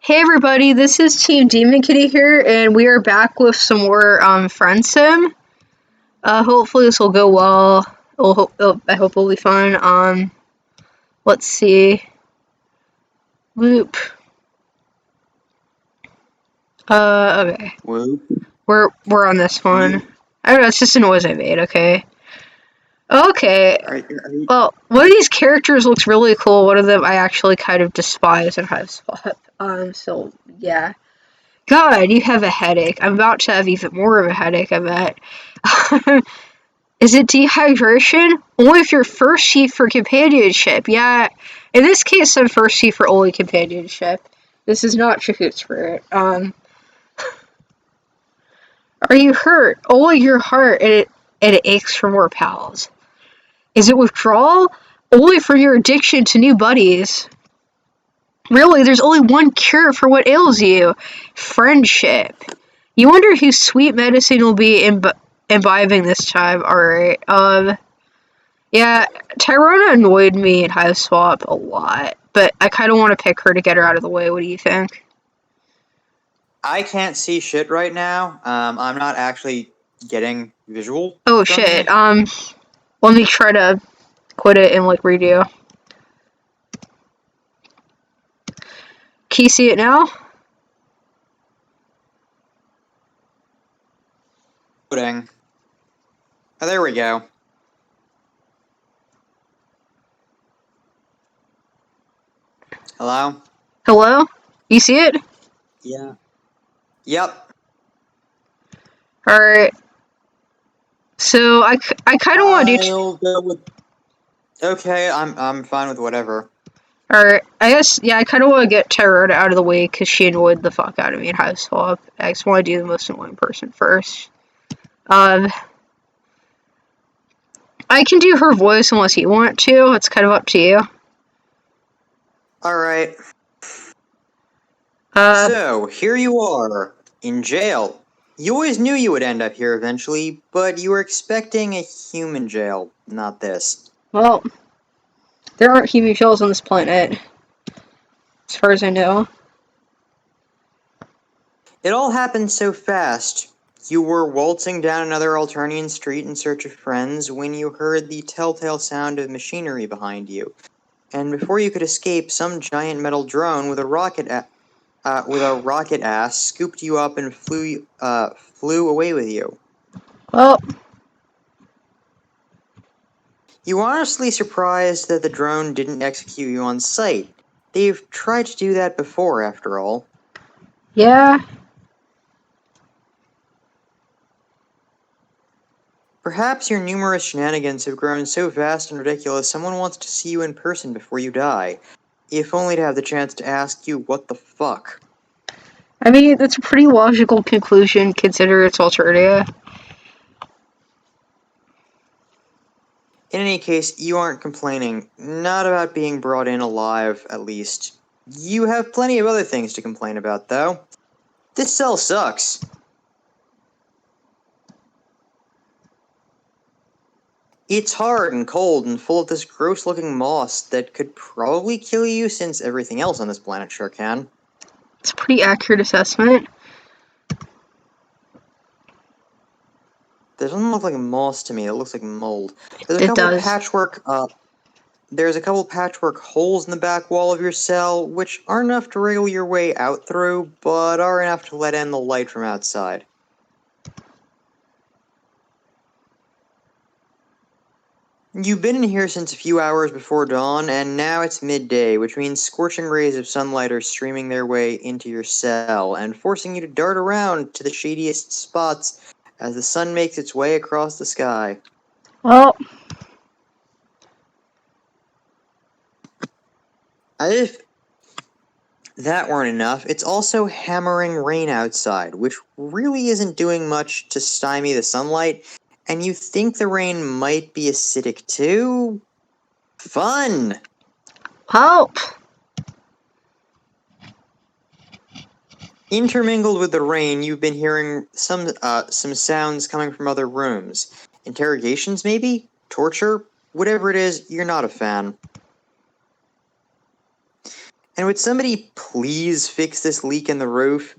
Hey everybody, this is Team Demon Kitty here, and we are back with some more Friendsim. Hopefully this will go well. I hope it'll be fun. Let's see. Loop. Okay. Whoop. We're on this one. I don't know. It's just a noise I made. Okay. Okay. Well, one of these characters looks really cool. One of them I actually kind of despise in Hiveswap. So yeah. God, you have a headache. I'm about to have even more of a headache, I bet. Is it dehydration? Only if you're thirsty for companionship. Yeah, in this case, I'm thirsty for only companionship. This is not Shahoot Spirit. Are you hurt? Only your heart, and it aches for more pals. Is it withdrawal? Only for your addiction to new buddies. Really, there's only one cure for what ails you. Friendship. You wonder whose sweet medicine will be imbibing this time. Alright, yeah, Tyrona annoyed me in Hiveswap a lot, but I kind of want to pick her to get her out of the way. What do you think? I can't see shit right now. I'm not actually getting visual. Oh shit, let me try to quit it and, redo. Can you see it now? Loading. Oh, there we go. Hello? Hello? You see it? Yeah. Yep. Alright. So, I kind of want to do... I'll go with... Okay, I'm fine with whatever. Alright, I guess, yeah, I kind of want to get Tyrona out of the way because she annoyed the fuck out of me in Hiveswap. I just want to do the most annoying person first. I can do her voice unless you want to. It's kind of up to you. Alright. So, here you are, in jail. You always knew you would end up here eventually, but you were expecting a human jail, not this. Well, there aren't human shells on this planet, as far as I know. It all happened so fast. You were waltzing down another Alternian street in search of friends when you heard the telltale sound of machinery behind you. And before you could escape, some giant metal drone with a rocket ass scooped you up and flew away with you. Well, You were honestly surprised that the drone didn't execute you on sight. They've tried to do that before, after all. yeah. Perhaps your numerous shenanigans have grown so vast and ridiculous someone wants to see you in person before you die, if only to have the chance to ask you what the fuck. I mean, that's a pretty logical conclusion, consider it's Alternia. In any case, you aren't complaining. Not about being brought in alive, at least. You have plenty of other things to complain about, though. This cell sucks. It's hard and cold and full of this gross-looking moss that could probably kill you since everything else on this planet sure can. It's a pretty accurate assessment. That doesn't look like moss to me, it looks like mold. There's a It couple does. patchwork holes in the back wall of your cell, which aren't enough to wriggle your way out through, but are enough to let in the light from outside. You've been in here since a few hours before dawn, and now it's midday, which means scorching rays of sunlight are streaming their way into your cell, and forcing you to dart around to the shadiest spots as the sun makes its way across the sky. Well, As if that weren't enough, it's also hammering rain outside, which really isn't doing much to stymie the sunlight, and you think the rain might be acidic too? Fun! help! Intermingled with the rain, you've been hearing some sounds coming from other rooms. Interrogations, maybe? Torture? Whatever it is, you're not a fan. And would somebody please fix this leak in the roof?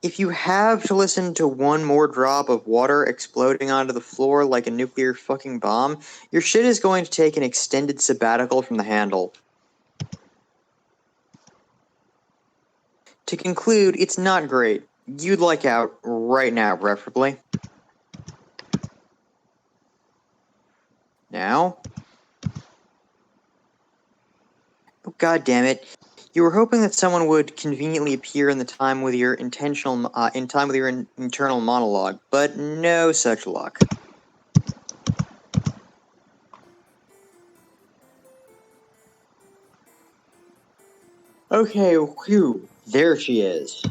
If you have to listen to one more drop of water exploding onto the floor like a nuclear fucking bomb, your shit is going to take an extended sabbatical from the handle. To conclude, it's not great. You'd like out right now, preferably. Now? Oh, God damn it. You were hoping that someone would conveniently appear in time with your internal monologue, but no such luck. Okay, whew, there she is.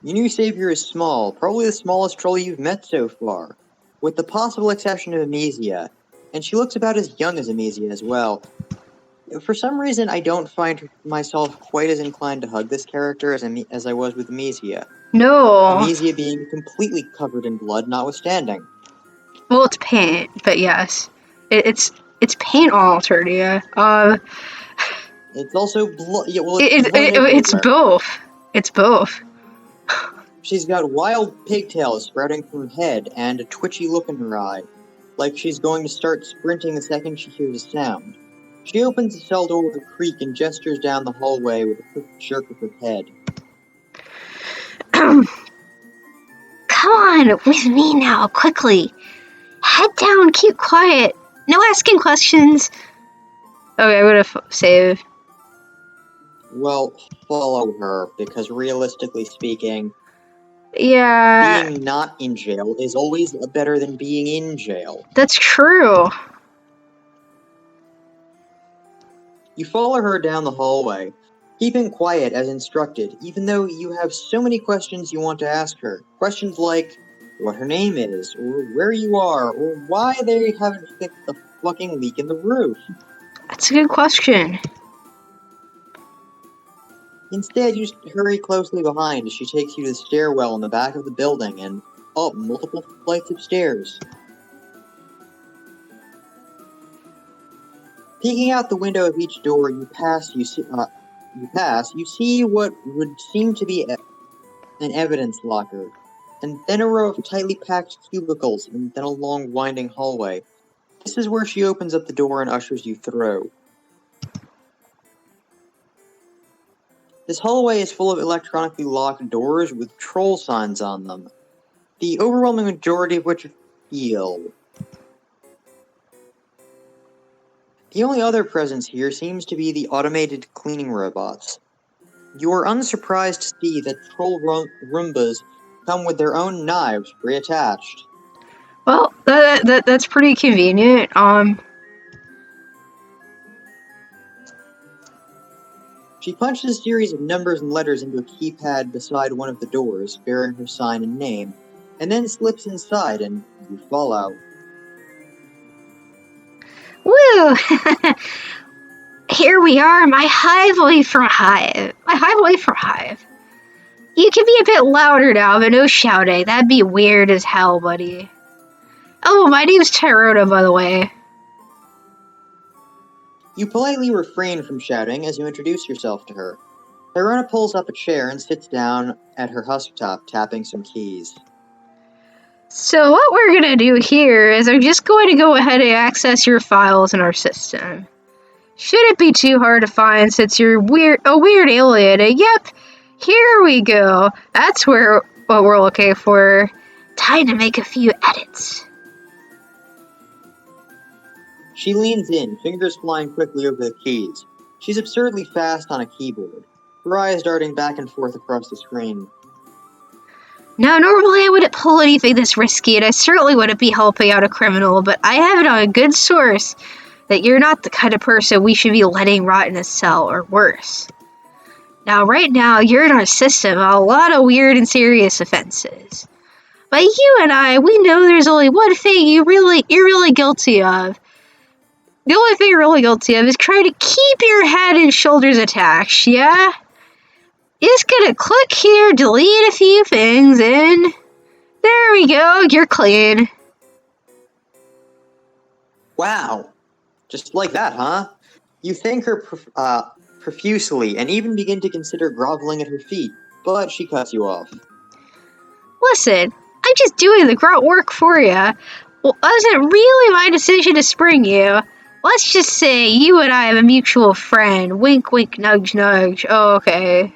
Your new savior is small, probably the smallest troll you've met so far, with the possible exception of Amnesia, and she looks about as young as Amnesia as well. For some reason, I don't find myself quite as inclined to hug this character as I was with Amnesia. No. Amnesia being completely covered in blood notwithstanding. Well, it's paint, but yes. It's paint on Alternia. It's also blood. Yeah, well, it's both. It's both. She's got wild pigtails sprouting from her head and a twitchy look in her eye, like she's going to start sprinting the second she hears a sound. She opens the cell door with a creak and gestures down the hallway with a quick jerk of her head. Come on, with me now, quickly. Head down, keep quiet. No asking questions. Okay, I'm gonna save. Well, follow her, because realistically speaking, yeah, being not in jail is always better than being in jail. That's true. You follow her down the hallway, keeping quiet as instructed, even though you have so many questions you want to ask her. Questions like what her name is, or where you are, or why they haven't fixed the fucking leak in the roof. That's a good question. Instead, you just hurry closely behind as she takes you to the stairwell in the back of the building and up multiple flights of stairs. Peeking out the window of each door you see what would seem to be an evidence locker, and then a row of tightly packed cubicles, and then a long winding hallway. This is where she opens up the door and ushers you through. This hallway is full of electronically locked doors with troll signs on them, the overwhelming majority of which are sealed. The only other presence here seems to be the automated cleaning robots. You are unsurprised to see that troll Roombas come with their own knives reattached. Well, that's pretty convenient. She punches a series of numbers and letters into a keypad beside one of the doors, bearing her sign and name, and then slips inside and you fall out. Woo! Here we are, my hive away from Hive. You can be a bit louder now, but no shouting. That'd be weird as hell, buddy. Oh, my name's Tyrona, by the way. You politely refrain from shouting as you introduce yourself to her. Tyrona pulls up a chair and sits down at her husktop, tapping some keys. So what we're gonna do here is I'm just going to go ahead and access your files in our system. Shouldn't be too hard to find since you're a weird alien. And yep, here we go. That's what we're looking for. Time to make a few edits. She leans in, fingers flying quickly over the keys. She's absurdly fast on a keyboard, her eyes darting back and forth across the screen. Now, normally I wouldn't pull anything this risky, and I certainly wouldn't be helping out a criminal, but I have it on a good source that you're not the kind of person we should be letting rot in a cell, or worse. Now, right now, you're in our system on a lot of weird and serious offenses. But you and I, we know there's only one thing you're really guilty of. The only thing you're really guilty of is trying to keep your head and shoulders attached, yeah? You're just gonna click here, delete a few things, and there we go, you're clean. Wow. Just like that, huh? You thank her profusely and even begin to consider groveling at her feet, but she cuts you off. Listen, I'm just doing the grunt work for you. Well, wasn't really my decision to spring you. Let's just say you and I have a mutual friend. Wink, wink, nudge, nudge. Oh, okay.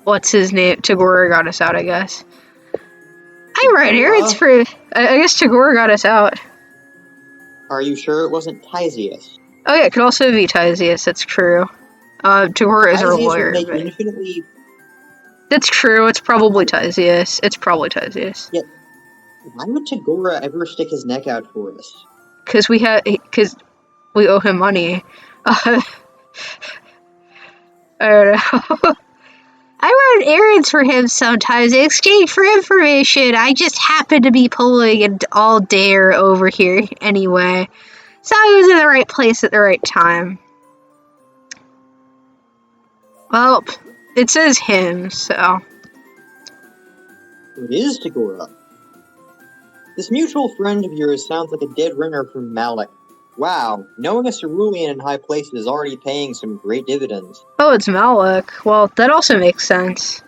What's his name? Tagore got us out, I guess. I'm right here. It's for. I guess Tagore got us out. Are you sure it wasn't Tysius? Oh yeah, it could also be Tysius. That's true. Tagore is our lawyer. Would make infinitely. That's true. It's probably Tysius. It's probably Tysius. Yeah. Why would Tagore ever stick his neck out for us? Because we owe him money. I don't know. I run errands for him sometimes in exchange for information. I just happen to be pulling an all-dayer over here anyway. So I was in the right place at the right time. Well, it says him, so... It is Tagore. This mutual friend of yours sounds like a dead ringer from Galekh. Wow, knowing a cerulean in high places is already paying some great dividends. Oh, it's Galekh. Well, that also makes sense.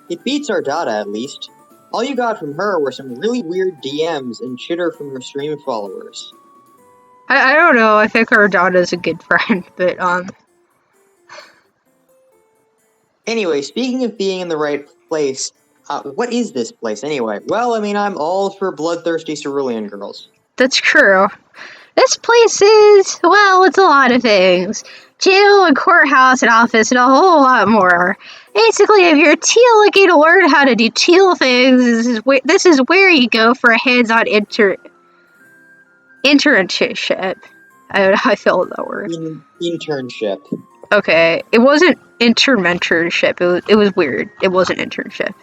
It beats our data, at least. All you got from her were some really weird DMs and chitter from her stream followers. I don't know, I think our Dada's a good friend, but, Anyway, speaking of being in the right place, what is this place anyway? Well, I mean, I'm all for bloodthirsty cerulean girls. That's true. This place is, well, it's a lot of things. Jail and courthouse and office and a whole lot more. Basically, if you're teal looking to learn how to do teal things, this is where you go for a hands-on internship. I don't know how I feel about that word. Internship. Okay, it wasn't intermentorship. It was weird. It wasn't internship.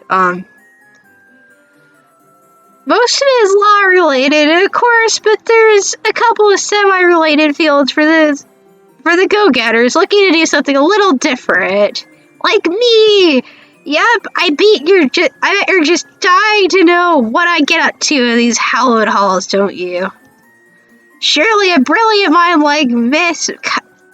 Most of it is law-related, of course, but there's a couple of semi-related fields for the go-getters looking to do something a little different. Like me! Yep, I bet you're just dying to know what I get up to in these hallowed halls, don't you? Surely a brilliant mind like Miss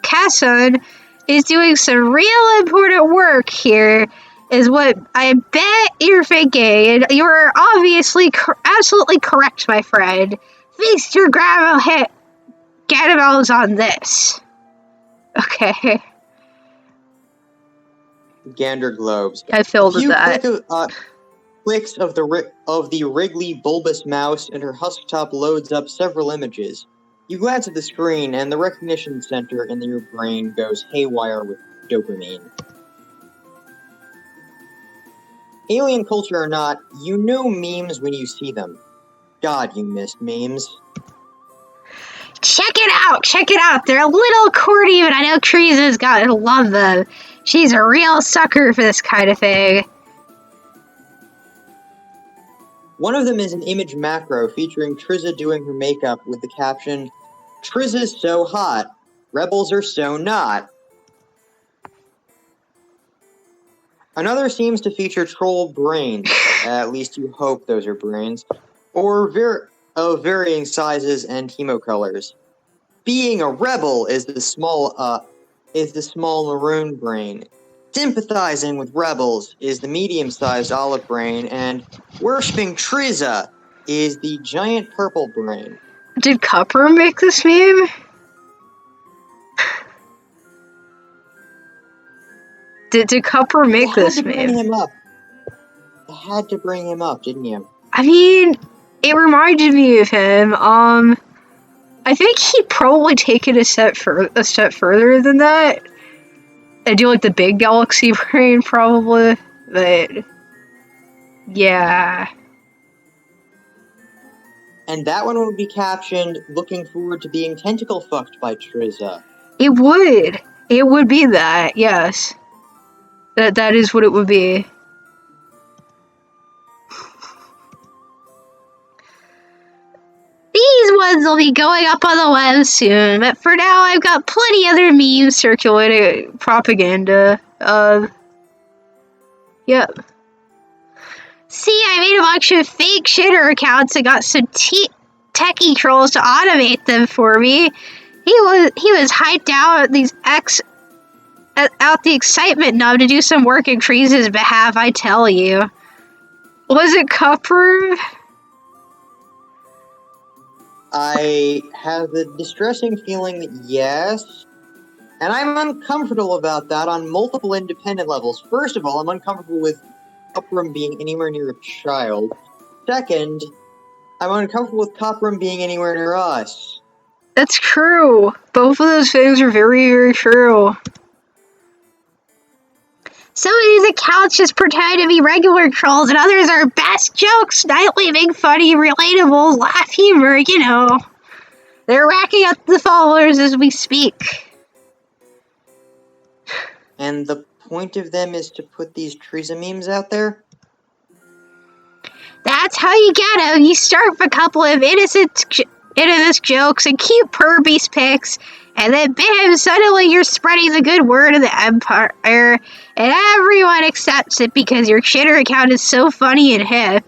Casson is doing some real important work here, is what I bet you're thinking, and you're obviously absolutely correct, my friend. Feast your gaddimals on this. Okay. Gander globes. I filled with that. Clicks of the wriggly bulbous mouse, and her husk top loads up several images. You glance at the screen, and the recognition center in your brain goes haywire with dopamine. Alien culture or not, you know memes when you see them. God, you missed memes. Check it out! They're a little corny, but I know Teresa's gotta love them. She's a real sucker for this kind of thing. One of them is an image macro featuring Triza doing her makeup with the caption, "Triza's so hot, rebels are so not." Another seems to feature troll brains, at least you hope those are brains, or of varying sizes and hemocolors. Being a rebel is the small maroon brain. Sympathizing with rebels is the medium-sized olive brain, and worshipping Triza is the giant purple brain. Did Copper make this meme? Did Copper make this meme? I had to bring him up, didn't you? I mean, it reminded me of him. I think he'd probably take it a step further than that. I do like the big galaxy brain, probably, but yeah. And that one would be captioned, "Looking forward to being tentacle fucked by Triza." It would be that, yes. That is what it would be. These ones will be going up on the web soon, but for now I've got plenty other memes circulating propaganda. Yep. See, I made a bunch of fake shitter accounts and got some techie trolls to automate them for me. He was hyped out out the excitement knob to do some work in Trees' behalf, I tell you. Was it Copper? I have the distressing feeling that yes, and I'm uncomfortable about that on multiple independent levels. First of all, I'm uncomfortable with Copperum being anywhere near a child. Second, I'm uncomfortable with Copperum being anywhere near us. That's true. Both of those things are very, very true. Some of these accounts just pretend to be regular trolls, and others are best jokes, night-leaving, funny, relatable, laugh humor, you know. They're racking up the followers as we speak. And the point of them is to put these Teresa memes out there? That's how you get them. You start with a couple of innocent jokes and cute perbies pics, and then bam, suddenly you're spreading the good word of the Empire, and everyone accepts it because your Twitter account is so funny and hip.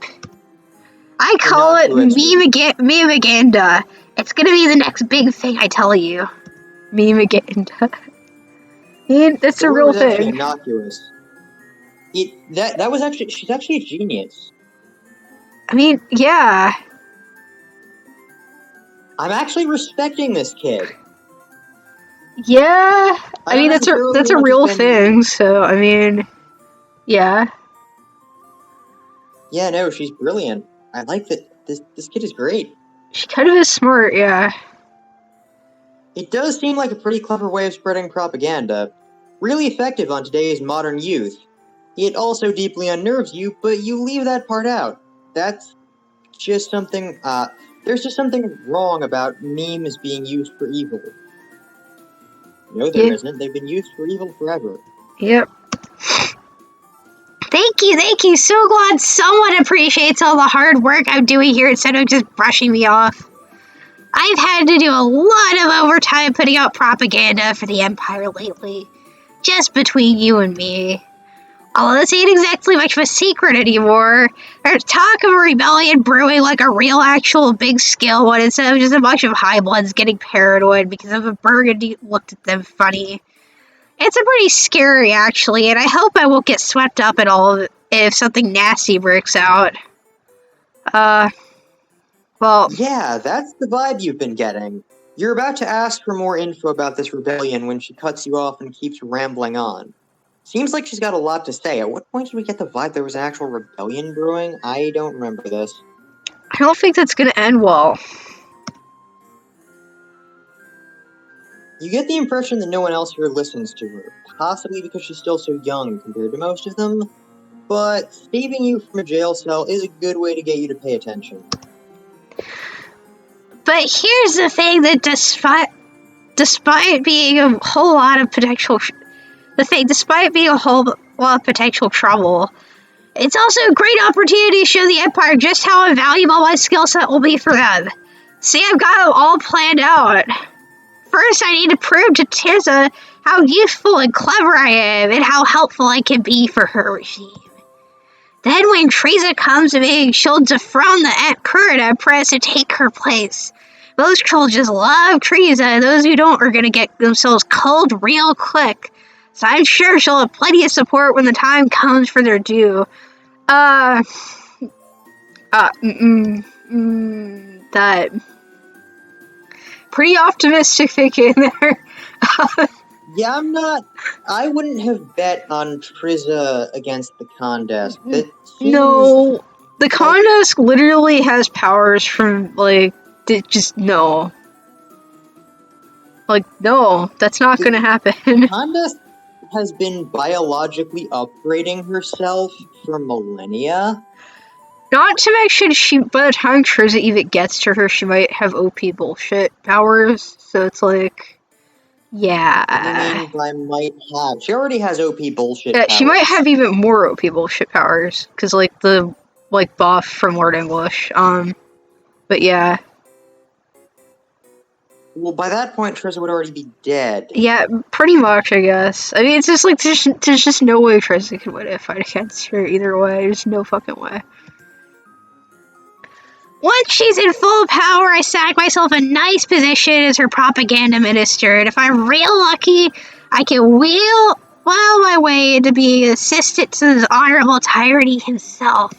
I call it meme-agenda. It's gonna be the next big thing, I tell you. Meme-agenda. Man, that's a real thing. Actually innocuous. That was actually, she's actually a genius. I mean, yeah. I'm actually respecting this kid. Yeah, I mean that's a real thing. So I mean, yeah. Yeah, no, she's brilliant. I like that. This kid is great. She kind of is smart, yeah. It does seem like a pretty clever way of spreading propaganda. Really effective on today's modern youth. It also deeply unnerves you, but you leave that part out. That's just something, there's just something wrong about memes being used for evil. No, there isn't. They've been used for evil forever. Yep. Thank you. So glad someone appreciates all the hard work I'm doing here instead of just brushing me off. I've had to do a lot of overtime putting out propaganda for the Empire lately. Just between you and me. Although this ain't exactly much of a secret anymore. There's talk of a rebellion brewing like a real actual big scale one instead of just a bunch of high bloods getting paranoid because of a Burgundy looked at them funny. It's a pretty scary, actually, and I hope I won't get swept up in all of it if something nasty breaks out. Well... Yeah, that's the vibe you've been getting. You're about to ask for more info about this rebellion when she cuts you off and keeps rambling on. Seems like she's got a lot to say. At what point did we get the vibe there was an actual rebellion brewing? I don't remember this. I don't think that's gonna end well. You get the impression that no one else here listens to her, possibly because she's still so young compared to most of them, but saving you from a jail cell is a good way to get you to pay attention. But here's the thing that despite being a whole lot of potential trouble, it's also a great opportunity to show the Empire just how invaluable my skill set will be for them. See, I've got them all planned out. First, I need to prove to Tirza how useful and clever I am, and how helpful I can be for her regime. Then when Teresa comes to me, she'll dethrone the current Empress and take her place. Most trolls just love Teresa, and those who don't are gonna get themselves cold real quick. So I'm sure she'll have plenty of support when the time comes for their due. That pretty optimistic thinking there. Yeah, I wouldn't have bet on Triza against the Condesk. No, the Condesk literally has powers from, no. No, that's not gonna happen. Condesk has been biologically upgrading herself for millennia. Not to mention, by the time Triza even gets to her, she might have OP bullshit powers, so it's yeah. What do you mean by might have? She already has OP bullshit powers. She might have even more OP bullshit powers, because, the buff from Lord English, but yeah. Well, by that point, Triza would already be dead. Yeah, pretty much, I guess. I mean, it's just there's just no way Triza could win a fight against her either way. There's no fucking way. Once she's in full power, I snag myself a nice position as her propaganda minister, and if I'm real lucky, I can wheel my way into being an assistant to his honorable tyranny himself.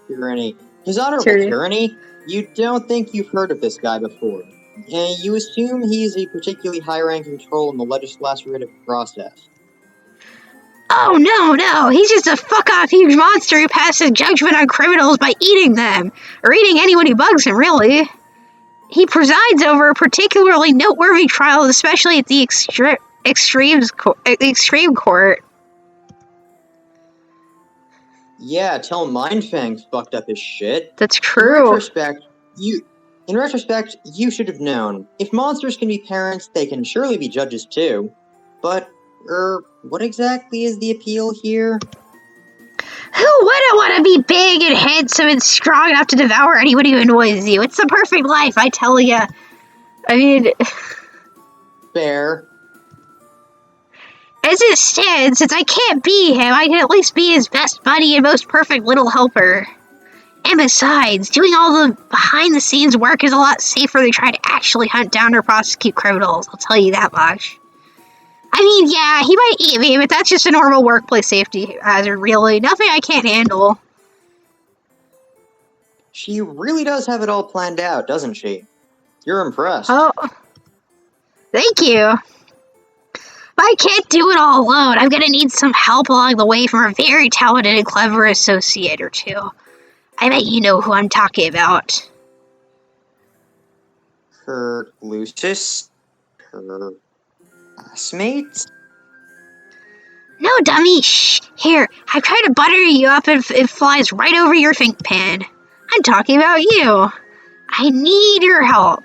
Tyranny. His honorable tyranny? You don't think you've heard of this guy before. You assume he's a particularly high-ranking troll in the legislative process. Oh, no, he's just a fuck-off huge monster who passes judgment on criminals by eating them, or eating anyone who bugs him, really. He presides over a particularly noteworthy trial, especially at the extreme court. Yeah, tell Mindfang's fucked up his shit. That's true. In retrospect, you should have known. If monsters can be parents, they can surely be judges too. But, what exactly is the appeal here? Who wouldn't want to be big and handsome and strong enough to devour anyone who annoys you? It's the perfect life, I tell ya. I mean... Fair. As it stands, since I can't be him, I can at least be his best buddy and most perfect little helper. And besides, doing all the behind-the-scenes work is a lot safer than trying to actually hunt down or prosecute criminals, I'll tell you that much. I mean, yeah, he might eat me, but that's just a normal workplace safety hazard, really. Nothing I can't handle. She really does have it all planned out, doesn't she? You're impressed. Oh, thank you. But I can't do it all alone. I'm gonna need some help along the way from a very talented and clever associate or two. I bet you know who I'm talking about. Her Lucis? Her classmates? No, dummy. Shh. Here, I try to butter you up and it flies right over your think pan. I'm talking about you. I need your help.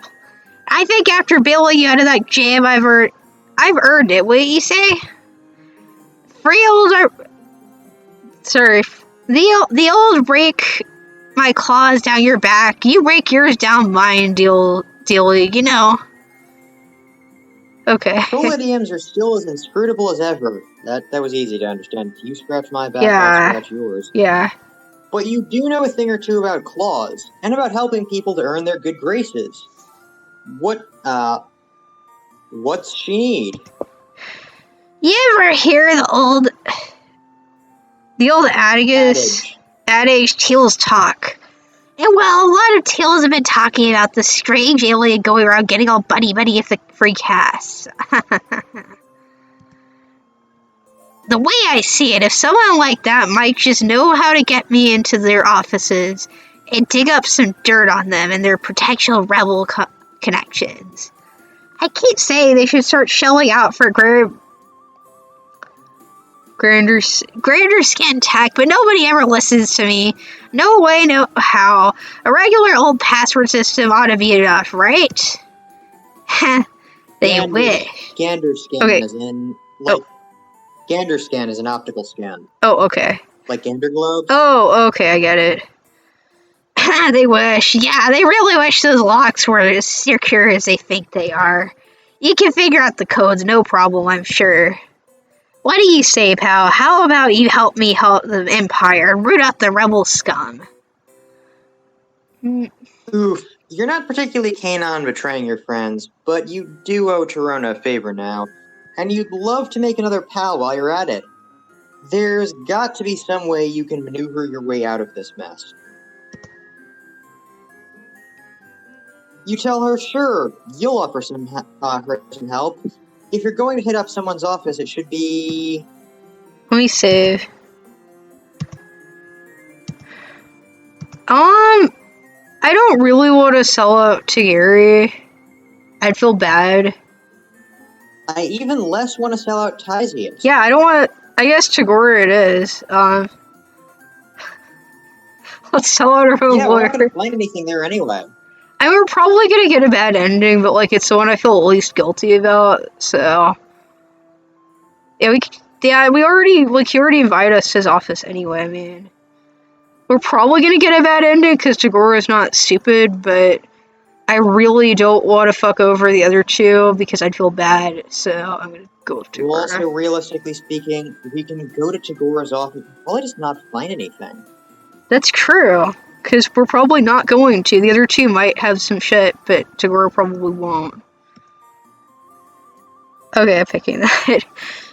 I think after bailing you out of that jam, I've earned it, wouldn't you say? The old break my claws down your back, you break yours down mine dealing, you know. Okay. Troll idioms are still as inscrutable as ever. That was easy to understand. You scratch my back, I'll scratch yours. Yeah. But you do know a thing or two about claws, and about helping people to earn their good graces. What's she need? You ever hear the old adage tales talk? And well, a lot of tales have been talking about the strange alien going around getting all buddy-buddy with the free cast. The way I see it, if someone like that might just know how to get me into their offices and dig up some dirt on them and their potential rebel connections. I keep saying they should start shelling out for grander skin tech, but nobody ever listens to me. No way, no how. A regular old password system ought to be enough, right? They wish. Gander scan as in, like, Gander scan is an optical scan. Oh, okay. Like Gander globes? Oh, okay, I get it. They wish. Yeah, they really wish those locks were as secure as they think they are. You can figure out the codes, no problem, I'm sure. What do you say, pal? How about you help me help the Empire and root out the rebel scum? Oof, you're not particularly keen on betraying your friends, but you do owe Torona a favor now, and you'd love to make another pal while you're at it. There's got to be some way you can maneuver your way out of this mess. You tell her, sure, you'll offer her some help. If you're going to hit up someone's office, it should be... Let me save. I don't really want to sell out to Gary. I'd feel bad. I even less want to sell out Tysius. Yeah, I don't want to... I guess Tagore it is. Let's sell out our own lawyer. We're not going to find anything there anyway. I mean, we're probably gonna get a bad ending, but, like, it's the one I feel least guilty about, so... Yeah, we already, like, he already invited us to his office anyway, I mean... We're probably gonna get a bad ending, because Tagore is not stupid, but... I really don't want to fuck over the other two, because I'd feel bad, so I'm gonna go with Tagore. Well, also, realistically speaking, we can go to Tagore's office and probably just not find anything. That's true. Because we're probably not going to. The other two might have some shit, but Tagore probably won't. Okay, I'm picking that.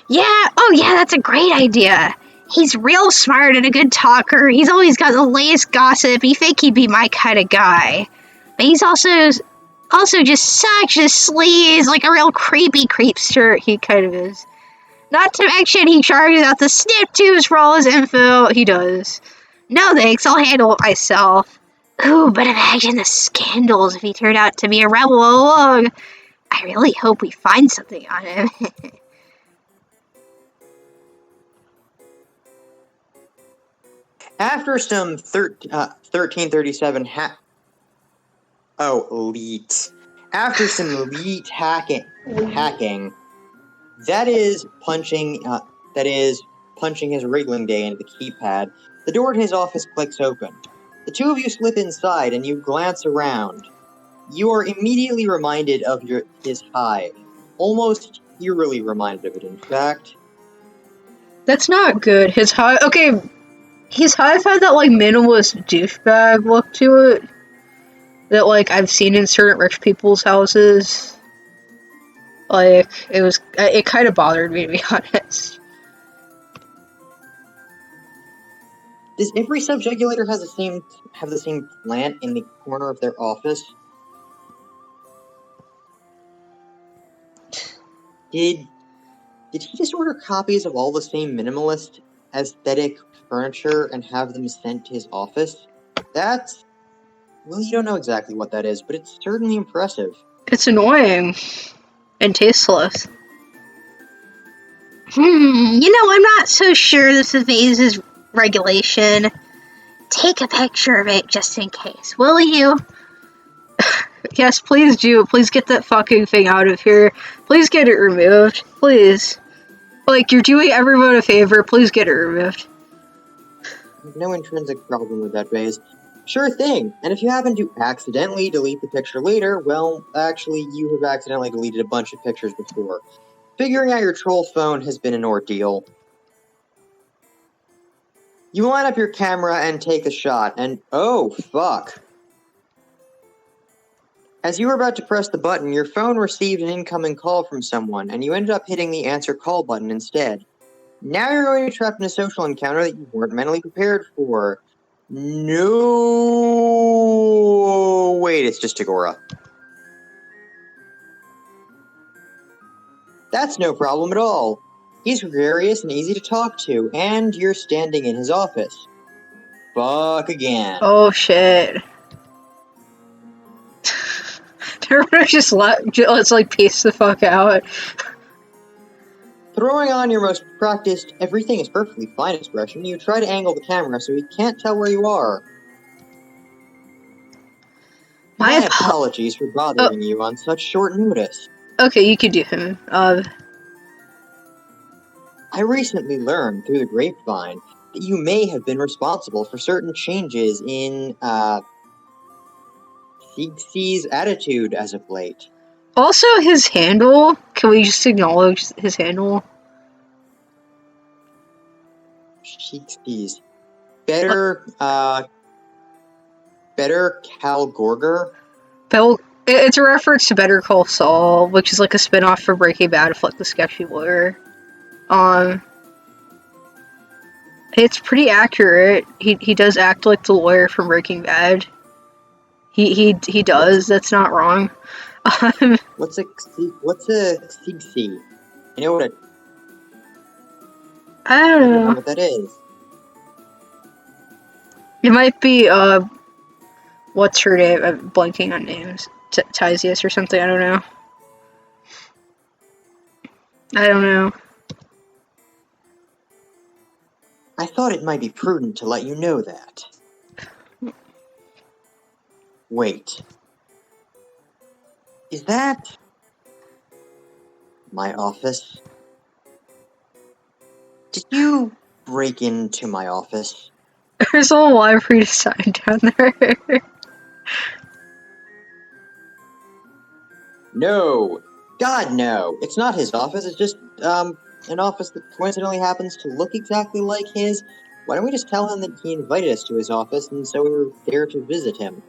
Yeah, oh yeah, that's a great idea. He's real smart and a good talker. He's always got the latest gossip. You think he'd be my kind of guy. But he's also just such a sleaze, like a real creepy creepster. He kind of is. Not to mention he charges out the snip tubes for all his info. He does. No thanks, I'll handle it myself. Ooh, but imagine the scandals if he turned out to be a rebel all along. I really hope we find something on him. After some 1337 elite. After some elite hacking, that is punching his wriggling day into the keypad, the door to his office clicks open. The two of you slip inside and you glance around. You are immediately reminded of his hive. Almost eerily reminded of it, in fact. That's not good. His hive had that, like, minimalist douchebag look to it. That, like, I've seen in certain rich people's houses. Like, it kind of bothered me, to be honest. Does every subjugulator have the same plant in the corner of their office? Did he just order copies of all the same minimalist aesthetic furniture and have them sent to his office? Well, you don't know exactly what that is, but it's certainly impressive. It's annoying. And tasteless. I'm not so sure this is regulation. Take a picture of it just in case, will you? Yes, please do. Please get that fucking thing out of here. Please get it removed. Please. Like, you're doing everyone a favor. Please get it removed. No intrinsic problem with that phase. Sure thing. And if you happen to accidentally delete the picture later, well, actually, you have accidentally deleted a bunch of pictures before. Figuring out your troll phone has been an ordeal. You line up your camera and take a shot, and oh, fuck. As you were about to press the button, your phone received an incoming call from someone, and you ended up hitting the answer call button instead. Now you're going to be trapped in a social encounter that you weren't mentally prepared for. No, wait, it's just Tagora. That's no problem at all. He's gregarious and easy to talk to, and you're standing in his office. Fuck again. Oh shit. Everybody just let's like pace the fuck out. Throwing on your most practiced, everything is perfectly fine expression, you try to angle the camera so he can't tell where you are. My apologies for bothering you on such short notice. Okay, you can do him. I recently learned through the grapevine that you may have been responsible for certain changes in, Sigsi's attitude as of late. Also, his handle. Can we just acknowledge his handle? Sigsi's. Better Cal Gorger? It's a reference to Better Call Saul, which is like a spin-off for Breaking Bad of like the sketchy lawyer. It's pretty accurate. He does act like the lawyer from Breaking Bad. He does. That's not wrong. What's a Sigsi? You know what I don't know what that is. It might be what's her name? I'm blanking on names. Tisius or something. I don't know. I thought it might be prudent to let you know that. Wait. Is that my office? Did you break into my office? There's a whole library to sign down there. No. God, no. It's not his office. It's just, an office that coincidentally happens to look exactly like his, Why don't we just tell him that he invited us to his office, and so we were there to visit him?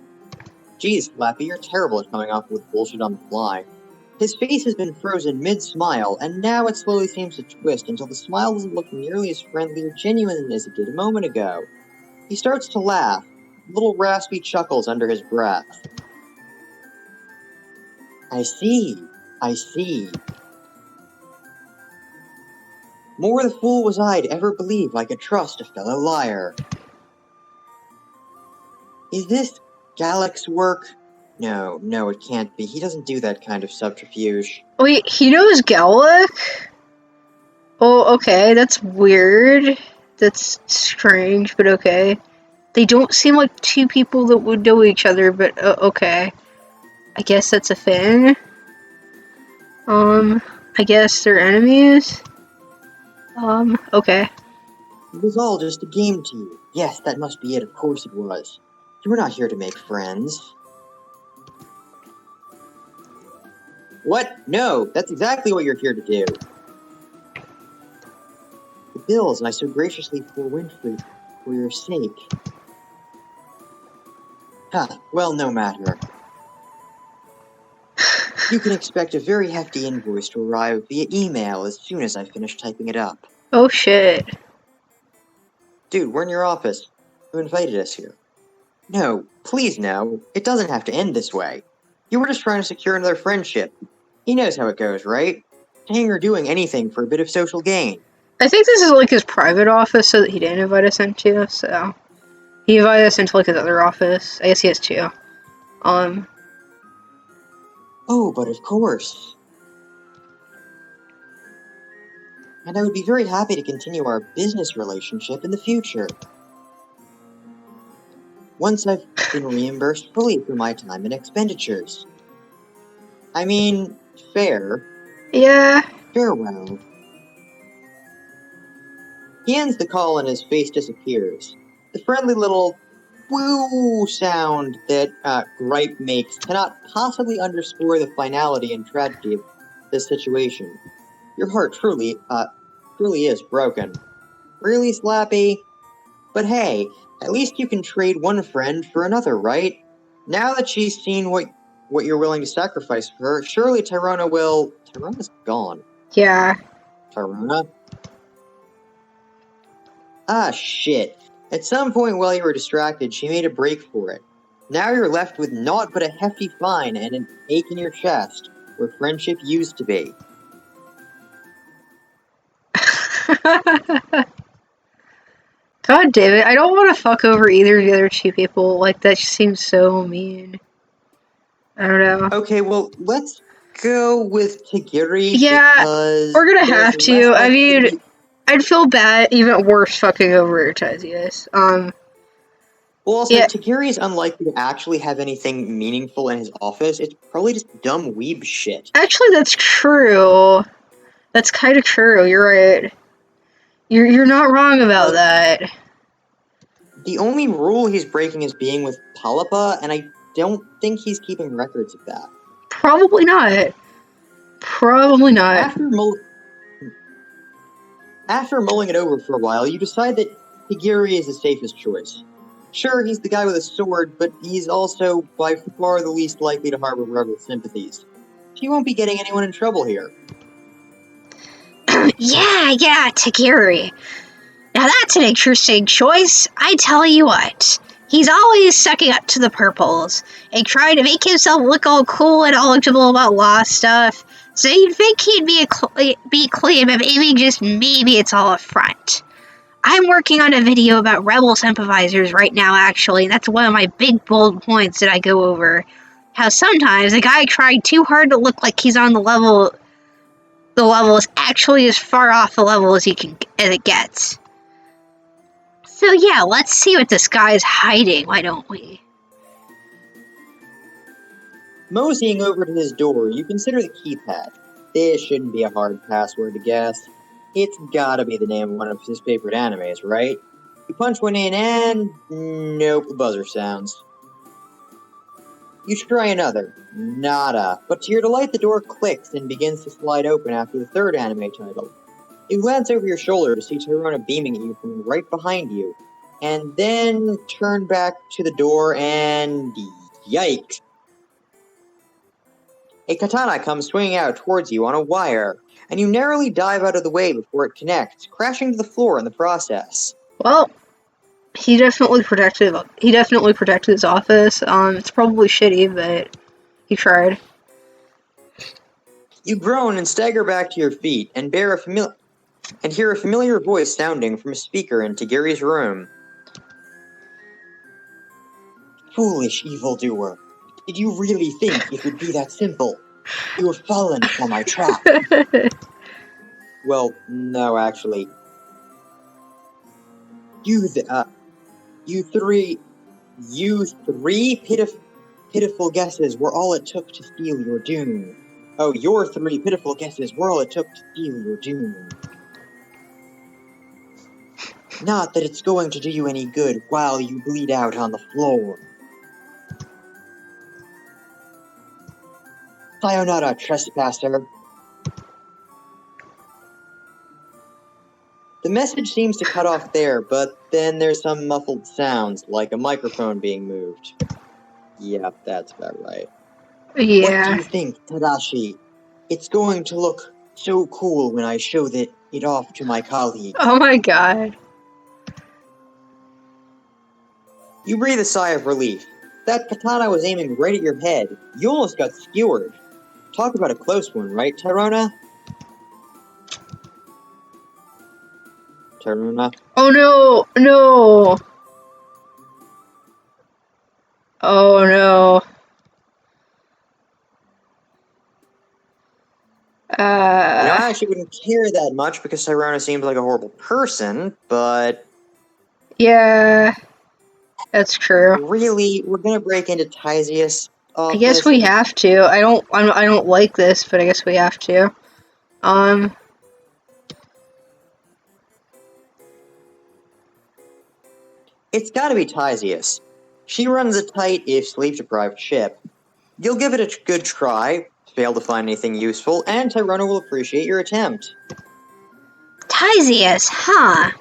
Geez, Flappy, you're terrible at coming up with bullshit on the fly. His face has been frozen mid-smile, and now it slowly seems to twist until the smile doesn't look nearly as friendly or genuine as it did a moment ago. He starts to laugh, little raspy chuckles under his breath. I see. More the fool was I to ever believe I could trust a fellow liar. Is this Galekh's work? No, it can't be. He doesn't do that kind of subterfuge. Wait, he knows Galekh? Oh, okay, that's weird. That's strange, but okay. They don't seem like two people that would know each other, but okay. I guess that's a thing. I guess they're enemies? Okay. It was all just a game to you. Yes, that must be it, of course it was. You were not here to make friends. What? No, that's exactly what you're here to do. The bills I so graciously forewent for your sake. Well, no matter. You can expect a very hefty invoice to arrive via email as soon as I finish typing it up. Oh shit. Dude, we're in your office. Who invited us here? No, please no. It doesn't have to end this way. You were just trying to secure another friendship. He knows how it goes, right? Saying or doing anything for a bit of social gain. I think this is like his private office, so that he didn't invite us into, so... He invited us into like his other office. I guess he has two. Oh, but of course. And I would be very happy to continue our business relationship in the future. Once I've been reimbursed fully for my time and expenditures. I mean, fair. Yeah. Farewell. He ends the call and his face disappears. The friendly little woo sound that Gripe makes cannot possibly underscore the finality and tragedy of this situation. Your heart truly is broken. Really, Slappy? But hey, at least you can trade one friend for another, right? Now that she's seen what you're willing to sacrifice for her, surely Tyrona will... Tyrona's gone. Yeah. Tyrona? Ah, shit. At some point while you were distracted, she made a break for it. Now you're left with naught but a hefty fine and an ache in your chest, where friendship used to be. God damn it, I don't want to fuck over either of the other two people. Like, that just seems so mean. I don't know. Okay, well, let's go with Tagiri, Yeah, because we're gonna have to. I mean, I'd feel bad, even worse, fucking over Artezius. Well, also, yeah. Tagiri is unlikely to actually have anything meaningful in his office. It's probably just dumb weeb shit. Actually, that's true. That's kind of true. You're right. You're not wrong about that. The only rule he's breaking is being with Palapa, and I don't think he's keeping records of that. Probably not. Probably not. After mulling it over for a while, you decide that Higiri is the safest choice. Sure, he's the guy with a sword, but he's also by far the least likely to harbor rebel sympathies. He won't be getting anyone in trouble here. Yeah, Tagiri. Now that's an interesting choice. I tell you what. He's always sucking up to the purples and trying to make himself look all cool and knowledgeable about law stuff. So you'd think he'd be clean, but maybe it's all a front. I'm working on a video about rebel sympathizers right now, actually, and that's one of my big bold points that I go over. How sometimes a guy trying too hard to look like he's on the level is actually as far off the level as it gets. So yeah, let's see what this guy's hiding, why don't we? Moseying over to his door, you consider the keypad. This shouldn't be a hard password to guess. It's gotta be the name of one of his favorite animes, right? You punch one in and... nope, the buzzer sounds. You try another. Nada. But to your delight, the door clicks and begins to slide open after the third anime title. You glance over your shoulder to see Tyrona beaming at you from right behind you, and then turn back to the door and... yikes! A katana comes swinging out towards you on a wire, and you narrowly dive out of the way before it connects, crashing to the floor in the process. Well, he definitely protected his office. It's probably shitty, but he tried. You groan and stagger back to your feet and hear a familiar voice sounding from a speaker in Tagari's room. Foolish evildoer. Did you really think it would be that simple? You have fallen for my trap. Well, no, actually. You three pitiful guesses were all it took to steal your doom. Oh, your 3 pitiful guesses were all it took to steal your doom. Not that it's going to do you any good while you bleed out on the floor. Sayonara, trespasser. The message seems to cut off there, but then there's some muffled sounds, like a microphone being moved. Yep, that's about right. Yeah. What do you think, Tadashi? It's going to look so cool when I show it off to my colleague. Oh my god. You breathe a sigh of relief. That katana was aiming right at your head. You almost got skewered. Talk about a close one, right, Tyrona? Tyrona? Oh no, no. Oh no. I actually wouldn't care that much because Tyrona seems like a horrible person, but... Yeah, that's true. Really, we're gonna break into Tysius' office? I guess we have to. I don't like this, but I guess we have to. It's gotta be Tysius. She runs a tight, if sleep-deprived ship. You'll give it a good try, fail to find anything useful, and Tyrona will appreciate your attempt. Tysius, huh?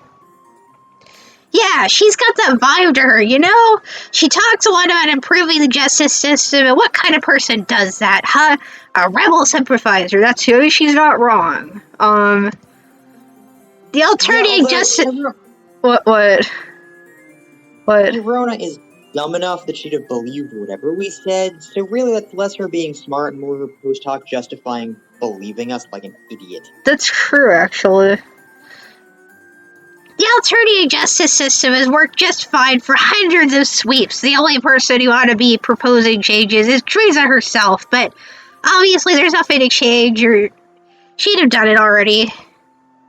Yeah, she's got that vibe to her, you know? She talks a lot about improving the justice system, and what kind of person does that, huh? A rebel sympathizer, that's who. She's not wrong. The alternative justice... What? Tyrona is dumb enough that she'd have believed whatever we said, so really that's less her being smart and more her post-hoc justifying believing us like an idiot. That's true, actually. The alternative justice system has worked just fine for hundreds of sweeps. The only person who ought to be proposing changes is Teresa herself, but obviously there's nothing to change, or she'd have done it already.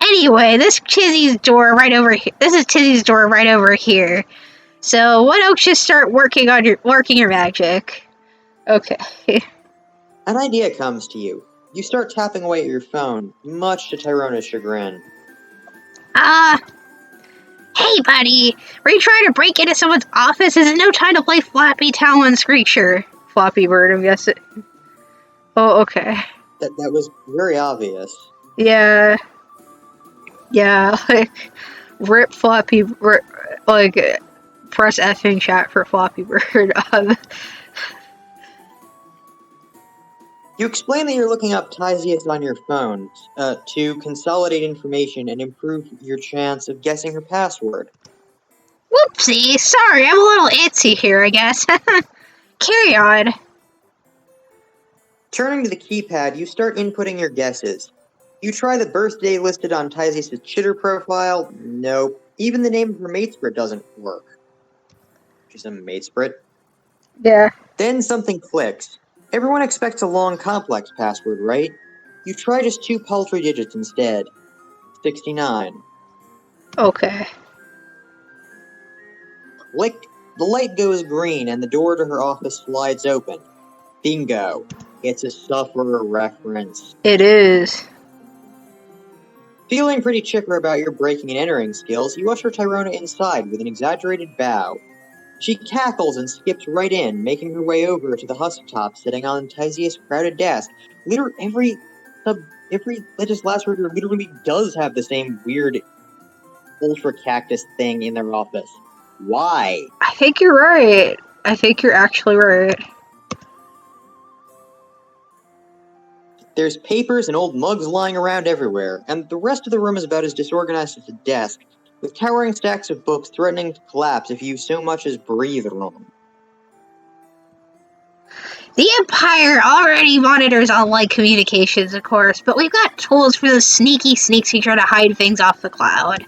Anyway, this is Tizzy's door right over here. So why don't you start working your magic? Okay. An idea comes to you. You start tapping away at your phone, much to Tyrona's chagrin. Hey buddy, were you trying to break into someone's office? Is it no time to play Flappy Talon Screecher? Floppy Bird, I'm guessing. Oh, okay. That was very obvious. Yeah. Yeah, like, rip Floppy, like, press F in chat for Floppy Bird. You explain that you're looking up Tysius on your phone to consolidate information and improve your chance of guessing her password. Whoopsie, sorry, I'm a little antsy here, I guess. Carry on. Turning to the keypad, you start inputting your guesses. You try the birthday listed on Tysius' Chitter profile. Nope. Even the name of her matesprit doesn't work. She's a matesprit. Yeah. Then something clicks. Everyone expects a long, complex password, right? You try just 2 paltry digits instead. 69. Okay. Click. The light goes green and the door to her office slides open. Bingo. It's a Sufferer reference. It is. Feeling pretty chipper about your breaking and entering skills, you usher Tyrona inside with an exaggerated bow. She cackles and skips right in, making her way over to the husktop sitting on Tysius' crowded desk. Literally every every legislator literally does have the same weird ultra cactus thing in their office. Why? I think you're right. I think you're actually right. There's papers and old mugs lying around everywhere, and the rest of the room is about as disorganized as a desk, with towering stacks of books threatening to collapse if you so much as breathe wrong. The Empire already monitors online communications, of course, but we've got tools for those sneaky sneaks who try to hide things off the cloud.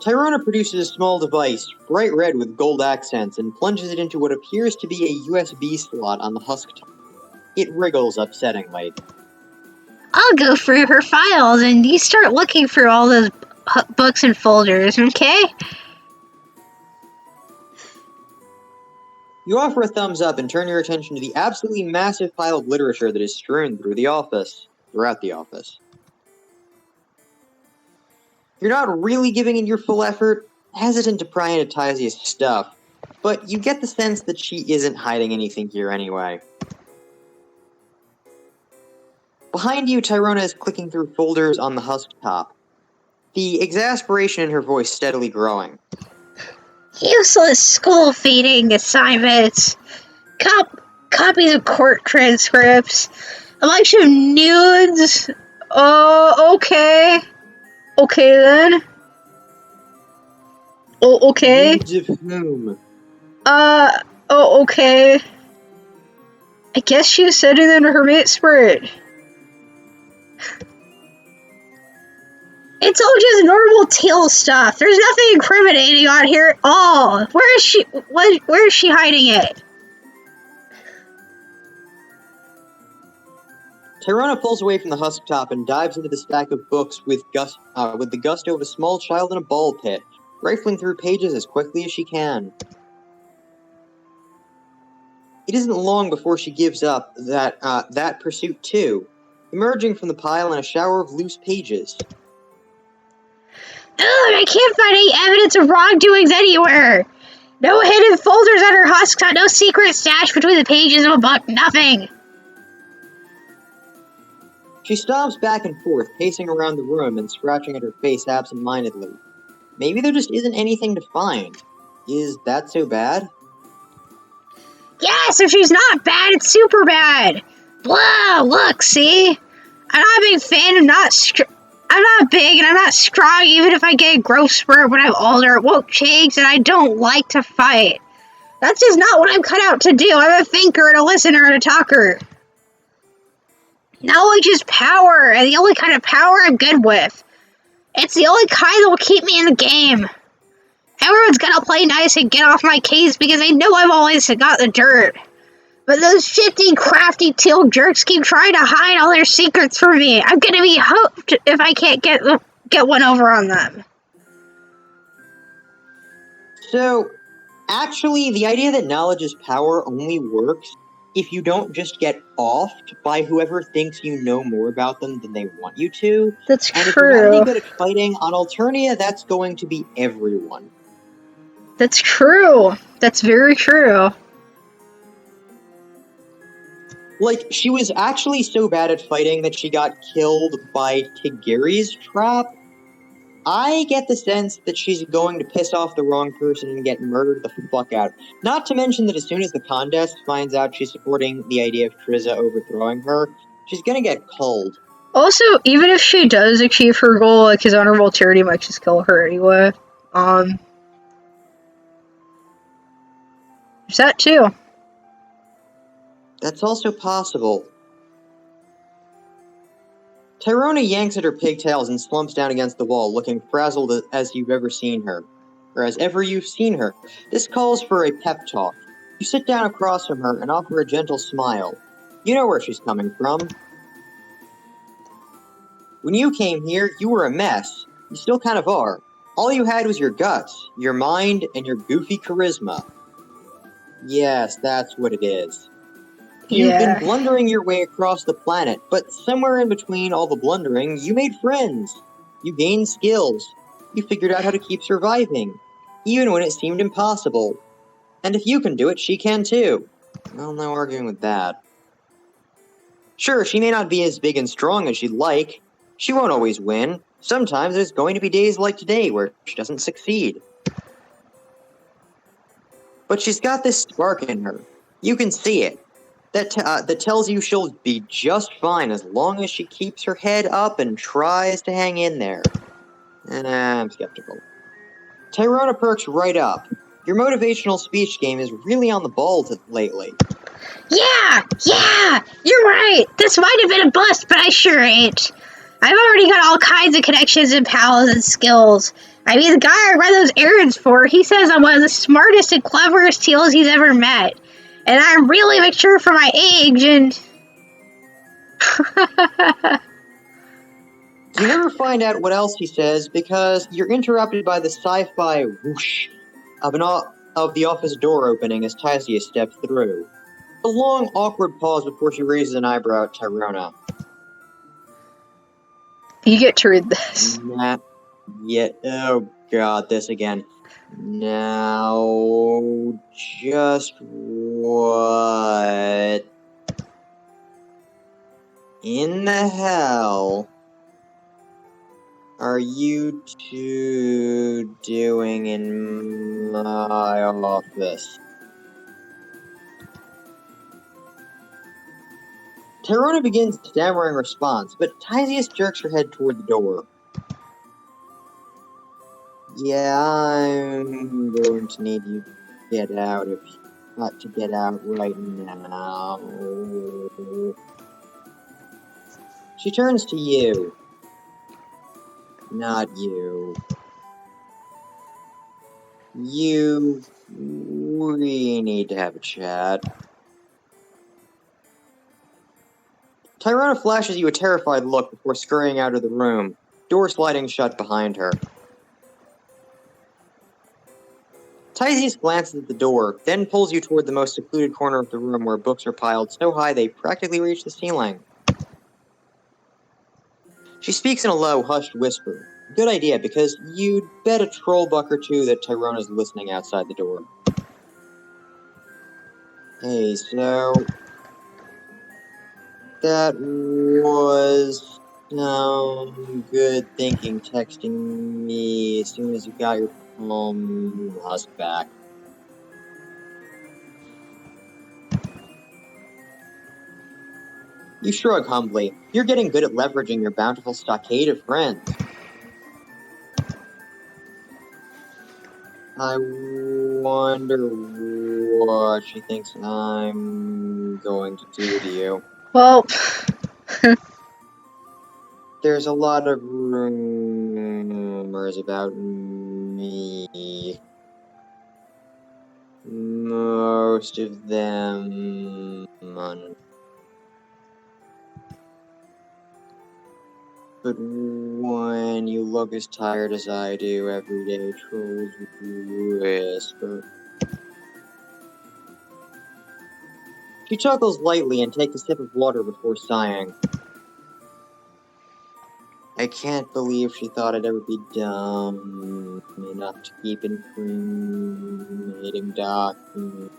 Tyrona produces a small device, bright red with gold accents, and plunges it into what appears to be a USB slot on the husk top. It wriggles upsettingly. I'll go through her files, and you start looking through all those books and folders, okay? You offer a thumbs up and turn your attention to the absolutely massive pile of literature that is strewn throughout the office. You're not really giving it your full effort, hesitant to pry into Tyzia's stuff, but you get the sense that she isn't hiding anything here anyway. Behind you, Tyrona is clicking through folders on the husk top, the exasperation in her voice steadily growing. Useless school-feeding assignments, copies of court transcripts, a bunch of nudes. Oh, okay. Okay, then. Oh, okay. Nudes of whom? Oh, okay. I guess she was sending them to her mate Spirit. It's all just normal tail stuff. There's nothing incriminating on here at all. Where is she hiding it? Tyrona pulls away from the husk top and dives into the stack of books with the gusto of a small child in a ball pit, rifling through pages as quickly as she can. It isn't long before she gives up that pursuit too, emerging from the pile in a shower of loose pages. Ugh, I can't find any evidence of wrongdoings anywhere. No hidden folders on her husk, no secret stash between the pages of a book, nothing. She stomps back and forth, pacing around the room and scratching at her face absent-mindedly. Maybe there just isn't anything to find. Is that so bad? Yes, if she's not bad, it's super bad. Blah, look, see? I'm not a big fan of I'm not big and I'm not strong even if I get a growth spurt when I'm older. It won't change and I don't like to fight. That's just not what I'm cut out to do. I'm a thinker and a listener and a talker. Knowledge is power, and the only kind of power I'm good with. It's the only kind that will keep me in the game. Everyone's gonna play nice and get off my case because they know I've always got the dirt. But those shifty, crafty teal jerks keep trying to hide all their secrets from me. I'm gonna be hooked if I can't get one over on them. So, actually, the idea that knowledge is power only works if you don't just get offed by whoever thinks you know more about them than they want you to. That's and true. If you're not any good at fighting, on Alternia, that's going to be everyone. That's true. That's very true. Like, she was actually so bad at fighting that she got killed by Tigiri's trap. I get the sense that she's going to piss off the wrong person and get murdered the fuck out. Not to mention that as soon as the Condesce finds out she's supporting the idea of Triza overthrowing her, she's gonna get culled. Also, even if she does achieve her goal, like his honorable charity might just kill her anyway. There's that too. That's also possible. Tyrona yanks at her pigtails and slumps down against the wall, looking frazzled as you've ever seen her. Or as ever you've seen her. This calls for a pep talk. You sit down across from her and offer a gentle smile. You know where she's coming from. When you came here, you were a mess. You still kind of are. All you had was your guts, your mind, and your goofy charisma. Yes, that's what it is. You've been blundering your way across the planet, but somewhere in between all the blundering, you made friends. You gained skills. You figured out how to keep surviving, even when it seemed impossible. And if you can do it, she can too. Well, no arguing with that. Sure, she may not be as big and strong as she'd like. She won't always win. Sometimes there's going to be days like today where she doesn't succeed. But she's got this spark in her. You can see it. That tells you she'll be just fine as long as she keeps her head up and tries to hang in there. I'm skeptical. Tyrona perks right up. Your motivational speech game is really on the ball lately. Yeah, you're right. This might have been a bust, but I sure ain't. I've already got all kinds of connections and pals and skills. I mean, the guy I run those errands for, he says I'm one of the smartest and cleverest teals he's ever met. And I'm really mature for my age, and... Do you ever find out what else he says? Because you're interrupted by the sci-fi whoosh of the office door opening as Taisia steps through. A long, awkward pause before she raises an eyebrow at Tyrona. You get to read this. Not yet. Oh god, this again. Now, just what in the hell are you two doing in my office? Tyrona begins stammering response, but Tysius jerks her head toward the door. Yeah, I'm going to need you to get out if you want to get out right now. She turns to you. Not you. You. We need to have a chat. Tyrona flashes you a terrified look before scurrying out of the room, door sliding shut behind her. Tysius glances at the door, then pulls you toward the most secluded corner of the room where books are piled so high they practically reach the ceiling. She speaks in a low, hushed whisper. Good idea, because you'd bet a troll buck or two that Tyrona's listening outside the door. Hey, so... that was some good thinking texting me as soon as you got your husk back. You shrug humbly. You're getting good at leveraging your bountiful stockade of friends. I wonder what she thinks I'm going to do to you. Well, There's a lot of rumors about me. Most of them But when you look as tired as I do every day, trolls whisper. She chuckles lightly and takes a sip of water before sighing. I can't believe she thought I'd ever be dumb enough to keep incriminating documents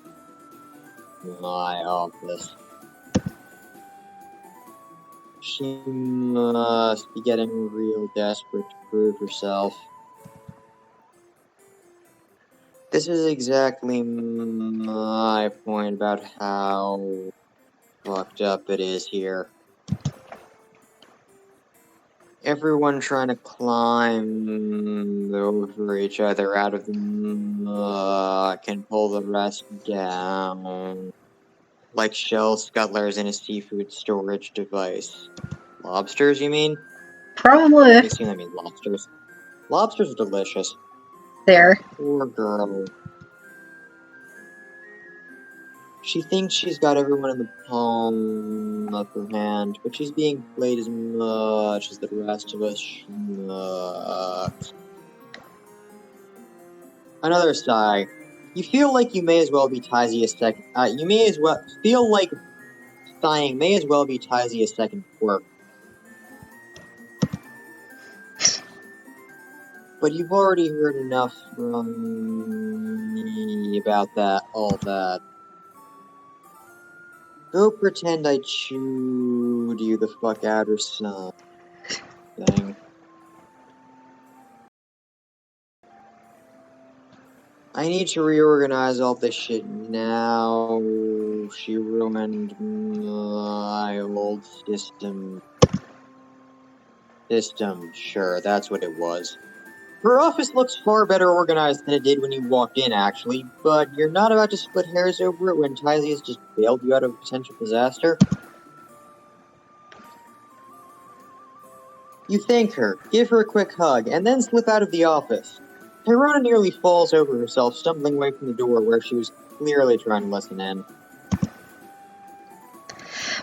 in my office. She must be getting real desperate to prove herself. This is exactly my point about how fucked up it is here. Everyone trying to climb over each other out of the muck and pull the rest down. Like shell scuttlers in a seafood storage device. Lobsters, you mean? probably I assume that means lobsters. Lobsters are delicious. there. Poor girl. She thinks she's got everyone in the palm of her hand, but she's being played as much as the rest of us schmucks. Another sigh. You feel like you may as well be Tysia's second. You may as well feel like sighing may as well be Tysia's second quirk. But you've already heard enough from me about all that. Go pretend I chewed you the fuck out or something. I need to reorganize all this shit now. She ruined my old system. Sure, that's what it was. Her office looks far better organized than it did when you walked in, actually, but you're not about to split hairs over it when Tysius just bailed you out of a potential disaster? You thank her, give her a quick hug, and then slip out of the office. Tyrona nearly falls over herself, stumbling away from the door where she was clearly trying to listen in.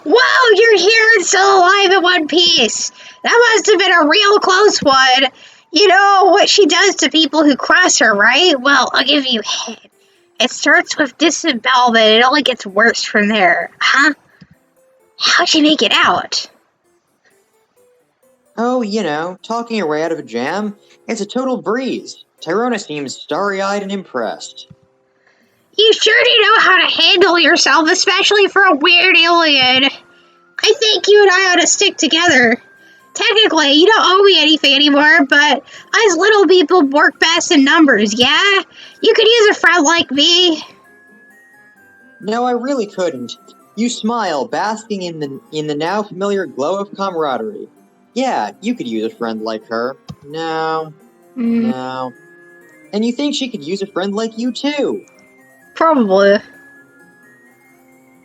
Whoa, you're here and still alive in one piece! That must have been a real close one! You know what she does to people who cross her, right? Well, I'll give you a hint. It starts with disembowelment and it only gets worse from there. Huh? How'd you make it out? Oh, you know, talking your way out of a jam? It's a total breeze. Tyrona seems starry-eyed and impressed. You sure do know how to handle yourself, especially for a weird alien. I think you and I ought to stick together. Technically, you don't owe me anything anymore, but us little people work best in numbers, yeah? You could use a friend like me. No, I really couldn't. You smile, basking in the now familiar glow of camaraderie. Yeah, you could use a friend like her. No. No. And you think she could use a friend like you, too? Probably.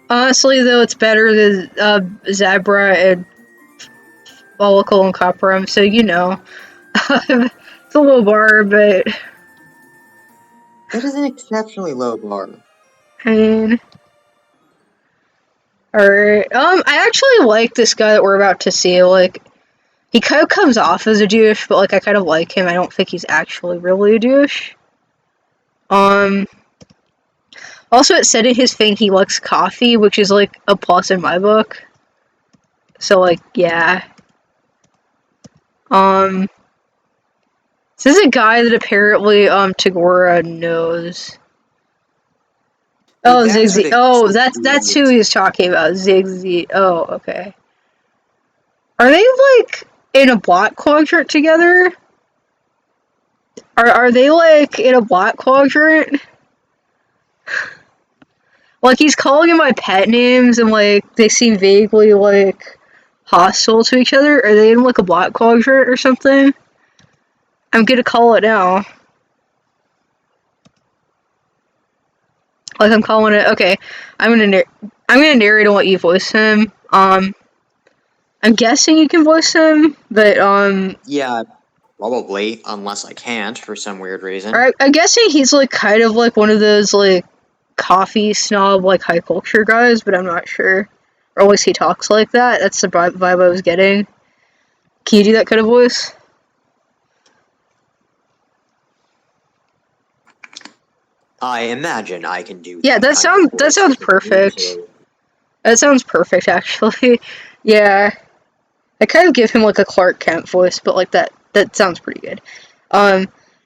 Honestly, though, it's better than Zabra and Follicle and Copperum, so you know. It's a low bar, but... That is an exceptionally low bar. I mean... Alright, I actually like this guy that we're about to see, like... He kind of comes off as a douche, but, like, I kind of like him. I don't think he's actually really a douche. Also, it said in his thing he likes coffee, which is, like, a plus in my book. So, like, yeah. This is a guy that apparently, Tagora knows. Oh, Zigzy. Oh, that's who he's talking about. Zigzy. Oh, okay. Are they, like, in a block quadrant together? Are they, like, in a block quadrant? Like, he's calling them by pet names, and, like, they seem vaguely, like, hostile to each other. Are they in, like, a block quadrant or something? I'm gonna call it now. Like, I'm calling it. Okay, I'm gonna narrate and let you voice him. I'm guessing you can voice him, but Yeah, probably, unless I can't for some weird reason. I'm guessing he's like kind of like one of those like coffee snob like high culture guys, but I'm not sure. Or at least he talks like that. That's the vibe I was getting. Can you do that kind of voice? I imagine I can do. Yeah, that sounds perfect. That sounds perfect, actually. Yeah, I kind of give him like a Clark Kent voice, but like that sounds pretty good.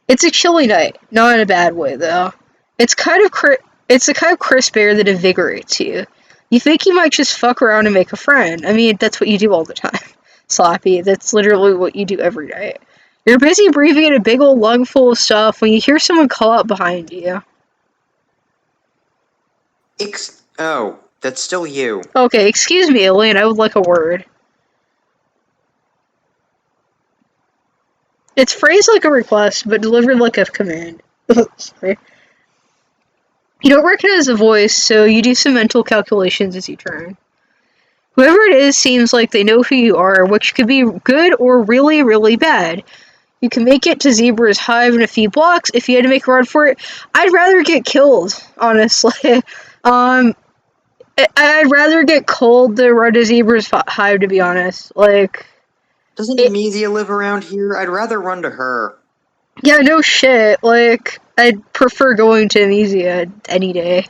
It's a chilly night, not in a bad way though. It's the kind of crisp air that invigorates you. You think you might just fuck around and make a friend. I mean, that's what you do all the time. Slappy, that's literally what you do every night. You're busy breathing in a big old lung full of stuff when you hear someone call out behind you. Oh, that's still you. Okay, excuse me, Elaine, I would like a word. It's phrased like a request, but delivered like a command. Sorry. You don't recognize the voice, so you do some mental calculations as you turn. Whoever it is seems like they know who you are, which could be good or really, really bad. You can make it to Zebra's hive in a few blocks if you had to make a run for it. I'd rather get killed, honestly. I'd rather get cold than run to Zebra's hive, to be honest. Like... Doesn't Amnesia live around here? I'd rather run to her. Yeah, no shit. Like, I'd prefer going to Amnesia any day.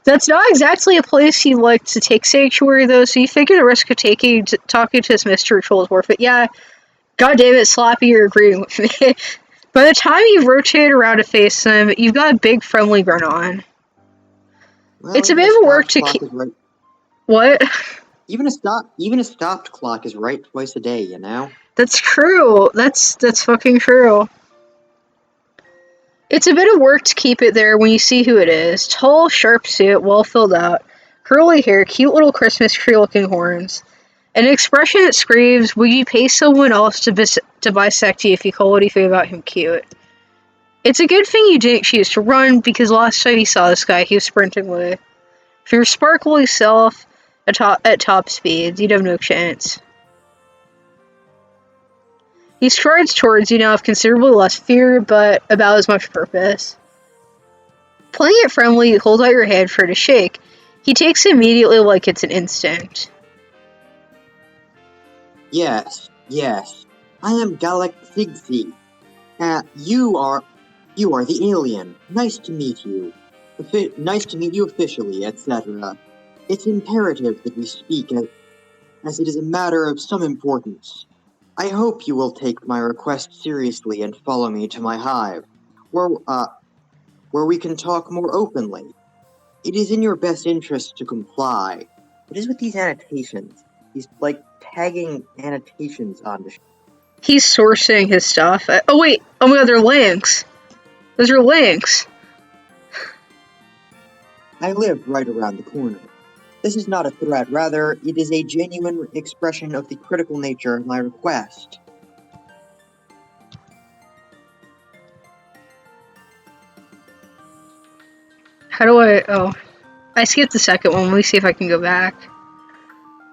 That's not exactly a place you like to take Sanctuary, though, so you figure the risk of talking to this mystery troll is worth it. Yeah, god damn it, Slappy, you're agreeing with me. By the time you've rotated around to face them, you've got a big friendly grin on. Well, It's a bit of work to keep. Right. What? Even a stopped clock is right twice a day, you know? That's true. That's fucking true. It's a bit of work to keep it there when you see who it is. Tall, sharp suit, well filled out, curly hair, cute little Christmas tree looking horns. An expression that screams, would you pay someone else to bisect you if you call anything about him cute? It's a good thing you didn't choose to run, because last time you saw this guy, he was sprinting away. If you're sparkly self at top speeds, you'd have no chance. He strides towards you now with considerably less fear, but about as much purpose. Playing it friendly, you hold out your hand for it to shake. He takes it immediately like it's an instinct. Yes. I am Galekh Sigsi. You are the alien. Nice to meet you. Nice to meet you officially, etc. It's imperative that we speak as it is a matter of some importance. I hope you will take my request seriously and follow me to my hive, where we can talk more openly. It is in your best interest to comply. What is with these annotations? He's like tagging annotations on the. He's sourcing his stuff. Oh wait! Oh my god, they're links. Those are links. I live right around the corner. This is not a threat, rather, it is a genuine expression of the critical nature of my request. How do I... Oh. I skipped the second one. Let me see if I can go back.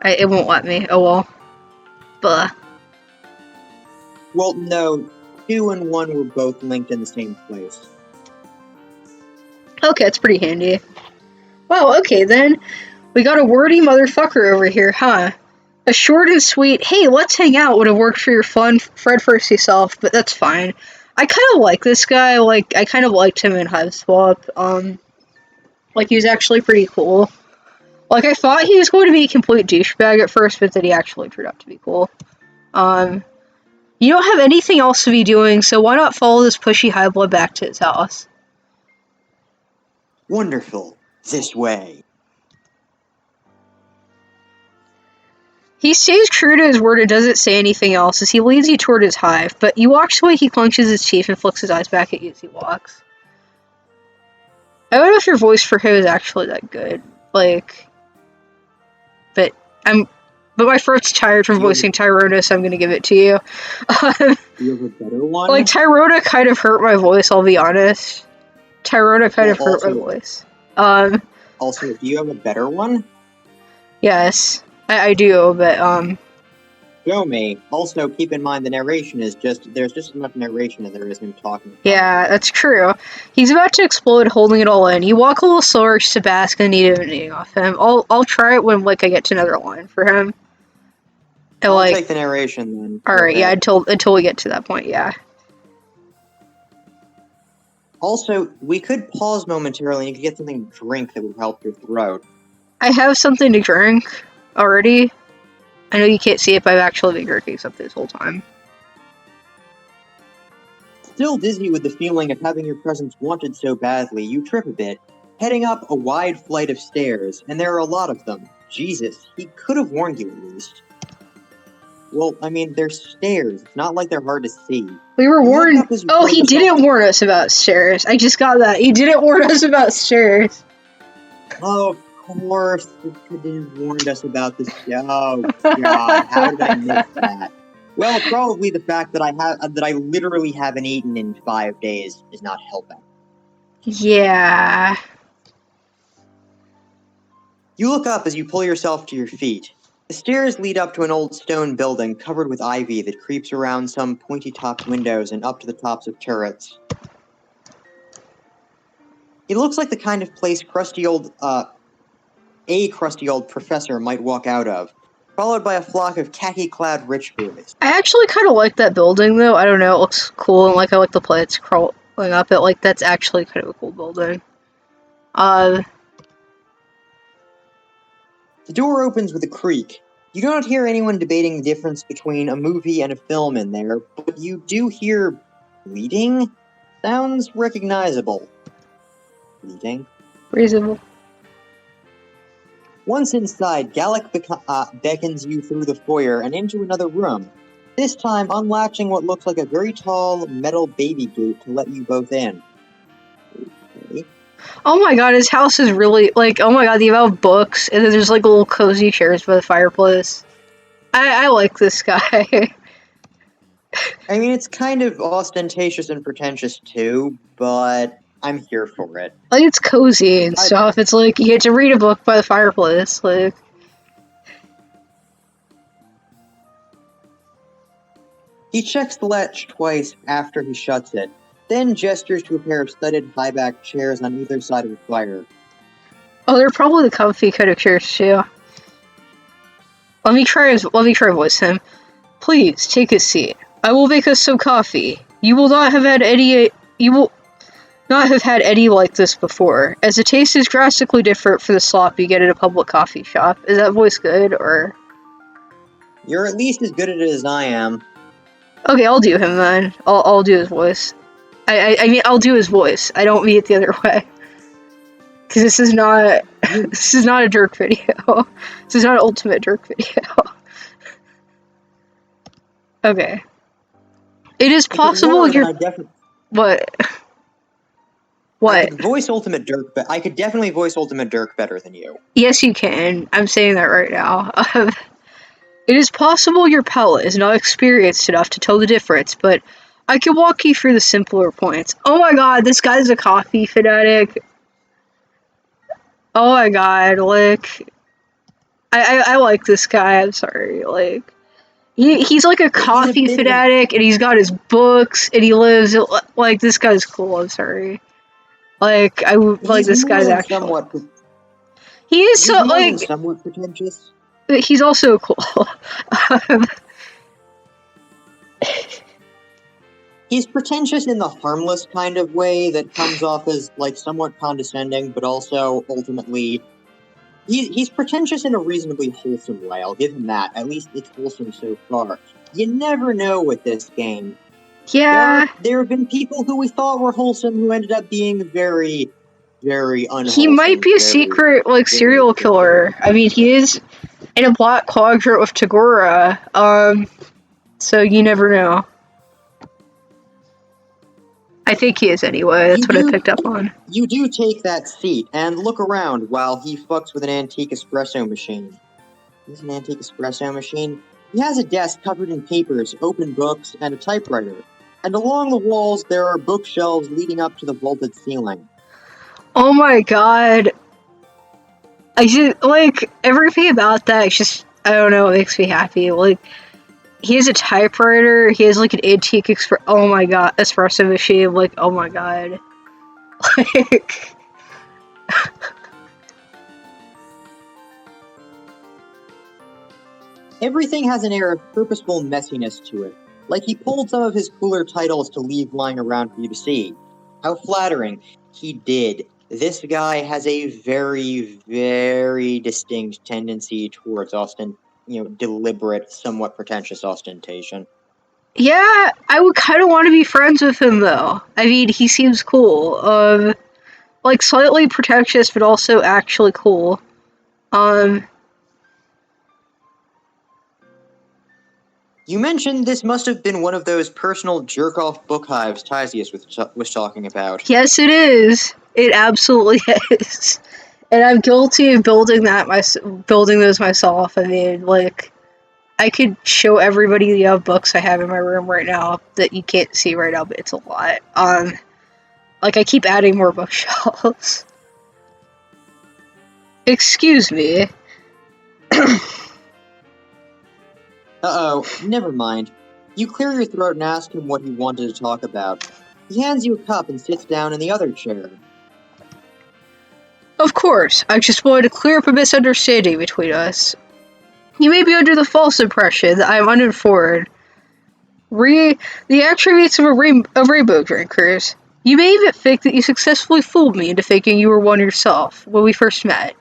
It won't let me. Oh well. Blah. Well, no. 2 and 1 were both linked in the same place. Okay, it's pretty handy. Wow, okay then. We got a wordy motherfucker over here, huh? A short and sweet, hey, let's hang out would have worked for your fun Fred Firsty self, but that's fine. I kind of like this guy. Like, I kind of liked him in Hiveswap. Like, he was actually pretty cool. Like, I thought he was going to be a complete douchebag at first, but then he actually turned out to be cool. You don't have anything else to be doing, so why not follow this pushy Hiveblood back to his house? Wonderful. This way. He stays true to his word and doesn't say anything else as he leads you toward his hive, but you watch the way he clenches his teeth and flicks his eyes back at you as he walks. I don't know if your voice for him is actually that good. Like, but my throat's tired from voicing Tyrona, so I'm gonna give it to you. Do you have a better one? Like, Tyrona kind of hurt my voice, I'll be honest. Tyrona kind of hurt my voice. Also, do you have a better one? Yes, I do, but, Show me. Also, keep in mind the narration is there's just enough narration and there is him talking. Yeah, that's true. He's about to explode, holding it all in. You walk a little slower to bask in the need of eating off him. I'll try it when, like, I get to another line for him. And, I'll take the narration then. Alright, yeah, until we get to that point, yeah. Also, we could pause momentarily and you could get something to drink that would help your throat. I have something to drink already. I know you can't see it, but I've actually been drinking something this whole time. Still dizzy with the feeling of having your presence wanted so badly, you trip a bit, heading up a wide flight of stairs, and there are a lot of them. Jesus, he could have warned you at least. Well, I mean, they're stairs. It's not like they're hard to see. We were warned. Oh, he didn't warn us about stairs. I just got that. He didn't warn us about stairs. Oh, of course. He didn't warn us about this. Oh, God. How did I miss that? Well, probably the fact that I literally haven't eaten in 5 days is not helping. Yeah. You look up as you pull yourself to your feet. The stairs lead up to an old stone building covered with ivy that creeps around some pointy-topped windows and up to the tops of turrets. It looks like the kind of place a crusty old professor might walk out of, followed by a flock of khaki-clad rich boys. I actually kind of like that building, though. I don't know, it looks cool, and, like, I like the plants crawling up it. Like, that's actually kind of a cool building. The door opens with a creak. You do not hear anyone debating the difference between a movie and a film in there, but you do hear Bleeding? Sounds recognizable. Bleeding? Reasonable. Once inside, Galekh beckons you through the foyer and into another room, this time unlatching what looks like a very tall metal baby gate to let you both in. Okay. Oh my god, his house is really, like, oh my god, the amount of books, and then there's, like, little cozy chairs by the fireplace. I like this guy. I mean, it's kind of ostentatious and pretentious too, but I'm here for it. Like, it's cozy and stuff. It's like, you get to read a book by the fireplace, like... He checks the latch twice after he shuts it, then gestures to a pair of studded high-back chairs on either side of the fire. Oh, they're probably the comfy kind of chairs, too. Let me try voice him. Please, take a seat. I will make us some coffee. You will not have had any like this before, as the taste is drastically different from the slop you get at a public coffee shop. Is that voice good, or...? You're at least as good at it as I am. Okay, I'll do him then. I'll do his voice. I mean, I'll do his voice. I don't mean it the other way. Because this is not a jerk video. This is not an ultimate jerk video. Okay. It is possible you're... What? What? I could voice Ultimate Dirk, but I could definitely voice Ultimate Dirk better than you. Yes, you can. I'm saying that right now. It is possible your palate is not experienced enough to tell the difference, but I can walk you through the simpler points. Oh my god, this guy's a coffee fanatic. Oh my god, like... I like this guy, I'm sorry, like... He's like a coffee fanatic, and he's got his books, and he lives... Like, this guy's cool, I'm sorry. Like, like this guy's actual... He is so, like... somewhat pretentious. He's also cool. He's pretentious in the harmless kind of way that comes off as, like, somewhat condescending, but also, ultimately... He's pretentious in a reasonably wholesome way, I'll give him that. At least it's wholesome so far. You never know with this game. Yeah. There have been people who we thought were wholesome who ended up being very, very unwholesome. He might be a secret, like, serial killer. I mean, he is in a black quadrant with Tagora, so you never know. I think he is anyway, that's what I picked up on. You do take that seat and look around while he fucks with an antique espresso machine. This is an antique espresso machine. He has a desk covered in papers, open books, and a typewriter. And along the walls there are bookshelves leading up to the vaulted ceiling. Oh my god. I just, like, everything about that, it's just, I don't know, it makes me happy. Like, he has a typewriter, he has, like, an antique oh my god, espresso machine, like, oh my god. Like... Everything has an air of purposeful messiness to it, like he pulled some of his cooler titles to leave lying around for you to see. How flattering. He did. This guy has a very, very distinct tendency towards deliberate, somewhat pretentious ostentation. Yeah, I would kind of want to be friends with him, though. I mean, he seems cool. Like, slightly pretentious, but also actually cool. You mentioned this must have been one of those personal jerk-off book hives Tysius was talking about. Yes, it is. It absolutely is. And I'm guilty of building those myself. I mean, like, I could show everybody the books I have in my room right now that you can't see right now, but it's a lot. Like, I keep adding more bookshelves. Excuse me. Uh-oh, never mind. You clear your throat and ask him what he wanted to talk about. He hands you a cup and sits down in the other chair. Of course, I just wanted to clear up a misunderstanding between us. You may be under the false impression that I am uninformed. The attributes of rainbow drinkers. You may even think that you successfully fooled me into thinking you were one yourself when we first met.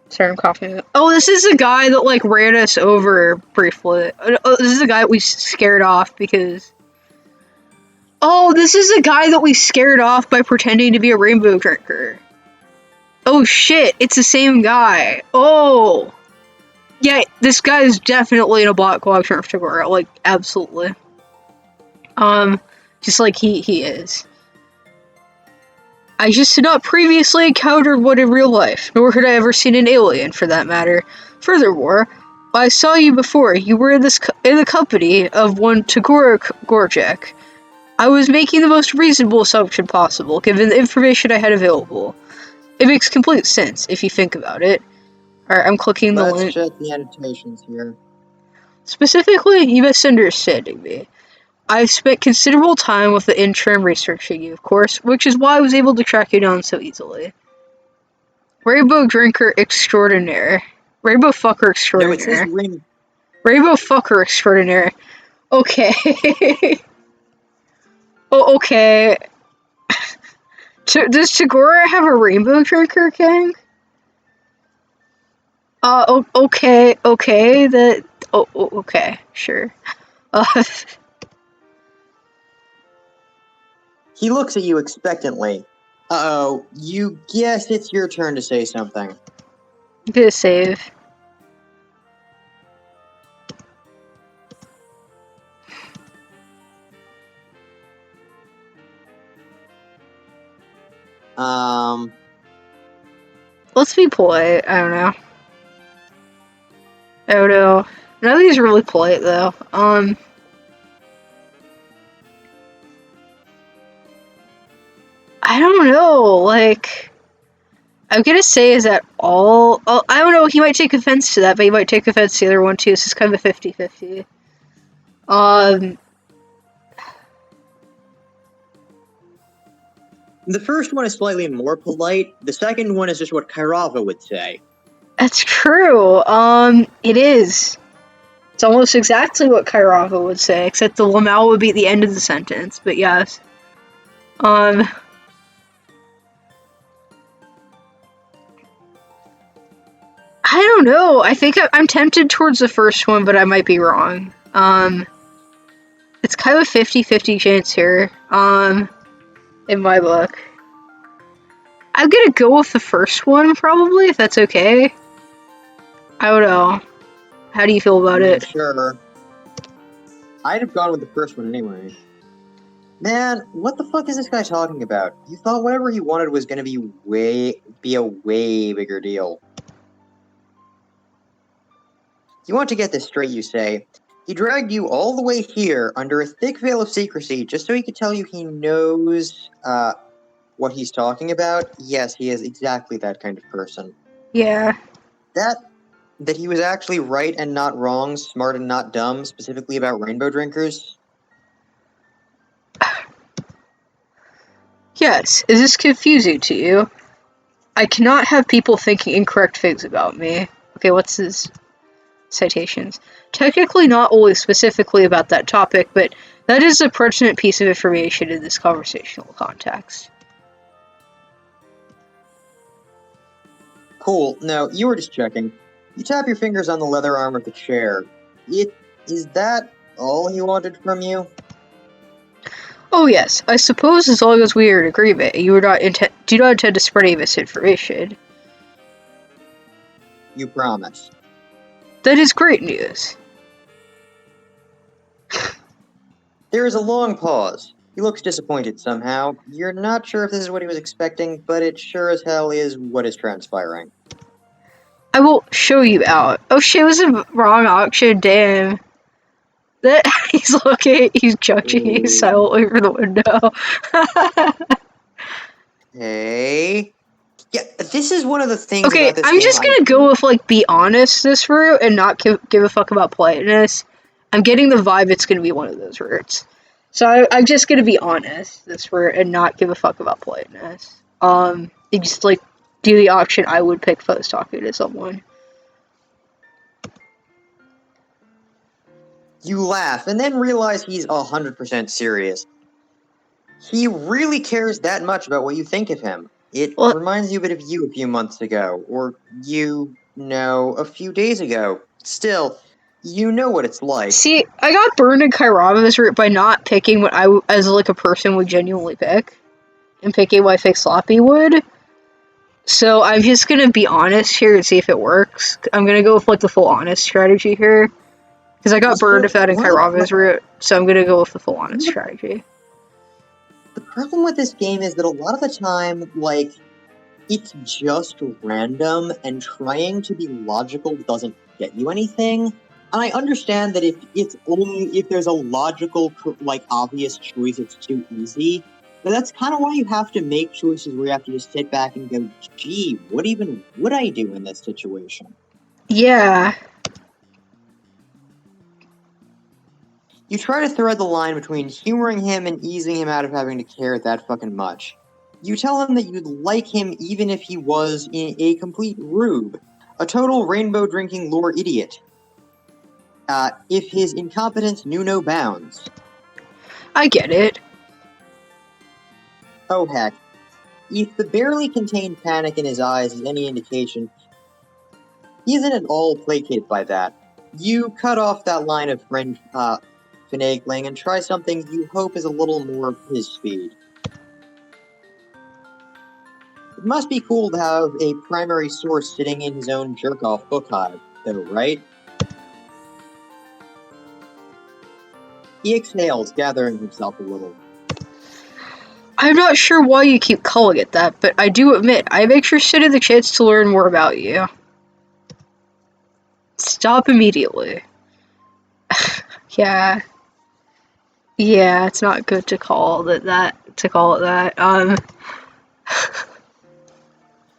Sorry, I'm coughing. Oh, this is the guy that, like, ran us over briefly. Oh, this is the guy that we scared off because... Oh, this is the guy that we scared off by pretending to be a rainbow drinker. Oh shit, it's the same guy. Oh. Yeah, this guy is definitely in a bot collection of Tagora, like, absolutely. Just like he is. I just had not previously encountered one in real life, nor had I ever seen an alien, for that matter. Furthermore, I saw you before. You were in the company of one Tagora Gorjek. I was making the most reasonable assumption possible, given the information I had available. It makes complete sense, if you think about it. Alright, I'm clicking the link. Let's check the annotations here. Specifically, you misunderstanding me. I spent considerable time with the intern researching you, of course, which is why I was able to track you down so easily. Rainbow Drinker Extraordinaire. Rainbow Fucker Extraordinaire. No, it says ring. Rainbow Fucker Extraordinaire. Okay. Oh, okay. Does Tagora have a Rainbow Drinker King? Okay, that... okay, sure. He looks at you expectantly. Uh-oh, you guess it's your turn to say something. Get a save. Let's be polite. I don't know. I don't know. None of these are really polite, though. I don't know, like... I'm gonna say, is that all... Oh, I don't know, he might take offense to that, but he might take offense to the other one, too, so it's kind of a 50-50. The first one is slightly more polite. The second one is just what Kairava would say. That's true. It is. It's almost exactly what Kairava would say, except the Lamau would be at the end of the sentence, but yes. I don't know. I think I'm tempted towards the first one, but I might be wrong. It's kind of a 50-50 chance here, in my book. I'm gonna go with the first one, probably, if that's okay. I don't know. How do you feel about it? Sure. I'd have gone with the first one anyway. Man, what the fuck is this guy talking about? You thought whatever he wanted was gonna be a way bigger deal. You want to get this straight, you say. He dragged you all the way here under a thick veil of secrecy just so he could tell you he knows, what he's talking about? Yes, he is exactly that kind of person. Yeah. That he was actually right and not wrong, smart and not dumb, specifically about rainbow drinkers? Yes. Is this confusing to you? I cannot have people thinking incorrect things about me. Okay, what's his citations? Technically not always specifically about that topic, but that is a pertinent piece of information in this conversational context. Cool. No, you were just checking. You tap your fingers on the leather arm of the chair. Is that all he wanted from you? Oh yes, I suppose as long as we are in agreement, you do not intend to spread any misinformation. You promise. That is great news. There is a long pause. He looks disappointed somehow. You're not sure if this is what he was expecting, but it sure as hell is what is transpiring. I will show you out. Oh shit, it was a wrong auction, damn. That he's looking, he's judging silently from the window. Hey. Yeah, this is one of the things Okay, about this I'm game just gonna go with, like, be honest this route and not give a fuck about politeness. I'm getting the vibe it's gonna be one of those routes. So I'm just gonna be honest this route and not give a fuck about politeness. And just, like, do the option I would pick if I was talking to someone. You laugh, and then realize he's 100% serious. He really cares that much about what you think of him. It reminds you a bit of you a few months ago, or a few days ago. Still, You know what it's like. See, I got burned in Kairama's route by not picking what as like a person would genuinely pick, and picking what I think Sloppy would. So I'm just gonna be honest here and see if it works. I'm gonna go with like the full honest strategy here, because I got burned with that in Kairama's route, so I'm gonna go with the full honest strategy. The problem with this game is that a lot of the time, like, it's just random, and trying to be logical doesn't get you anything. And I understand that if there's a logical, like, obvious choice, it's too easy. But that's kind of why you have to make choices where you have to just sit back and go, gee, what even would I do in this situation? Yeah. You try to thread the line between humoring him and easing him out of having to care that fucking much. You tell him that you'd like him even if he was a complete rube, a total rainbow-drinking lore idiot. If his incompetence knew no bounds. I get it. Oh heck. If the barely contained panic in his eyes is any indication, he isn't at all placated by that. You cut off that line of finagling and try something you hope is a little more of his speed. It must be cool to have a primary source sitting in his own jerk-off book hive, though, right? He exhales, gathering himself a little. I'm not sure why you keep calling it that, but I do admit, I'm interested in the chance to learn more about you. Stop immediately. Yeah. Yeah, it's not good to call it that.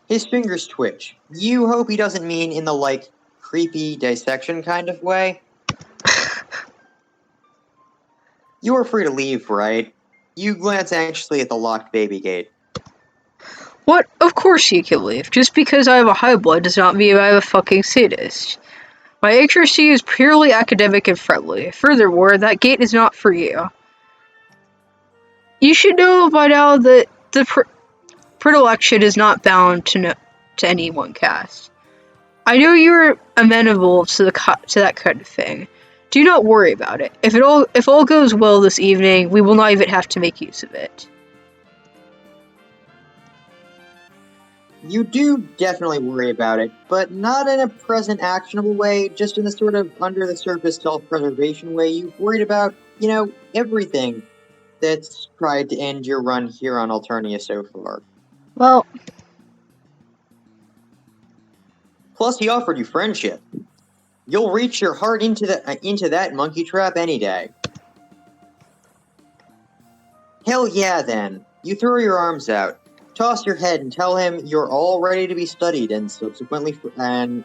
His fingers twitch. You hope he doesn't mean in the, like, creepy dissection kind of way. You are free to leave, right? You glance anxiously at the locked baby gate. What? Of course you can leave. Just because I have a high blood does not mean I'm a fucking sadist. My interest in you is purely academic and friendly. Furthermore, that gate is not for you. You should know by now that the predilection is not bound to any one caste. I know you're amenable to that kind of thing. Do not worry about it. If all goes well this evening, we will not even have to make use of it. You do definitely worry about it, but not in a present actionable way, just in the sort of under-the-surface self-preservation way you've worried about, everything that's tried to end your run here on Alternia so far. Well... Plus, he offered you friendship. You'll reach your heart into that monkey trap any day. Hell yeah, then. You throw your arms out, toss your head, and tell him you're all ready to be studied and subsequently friended.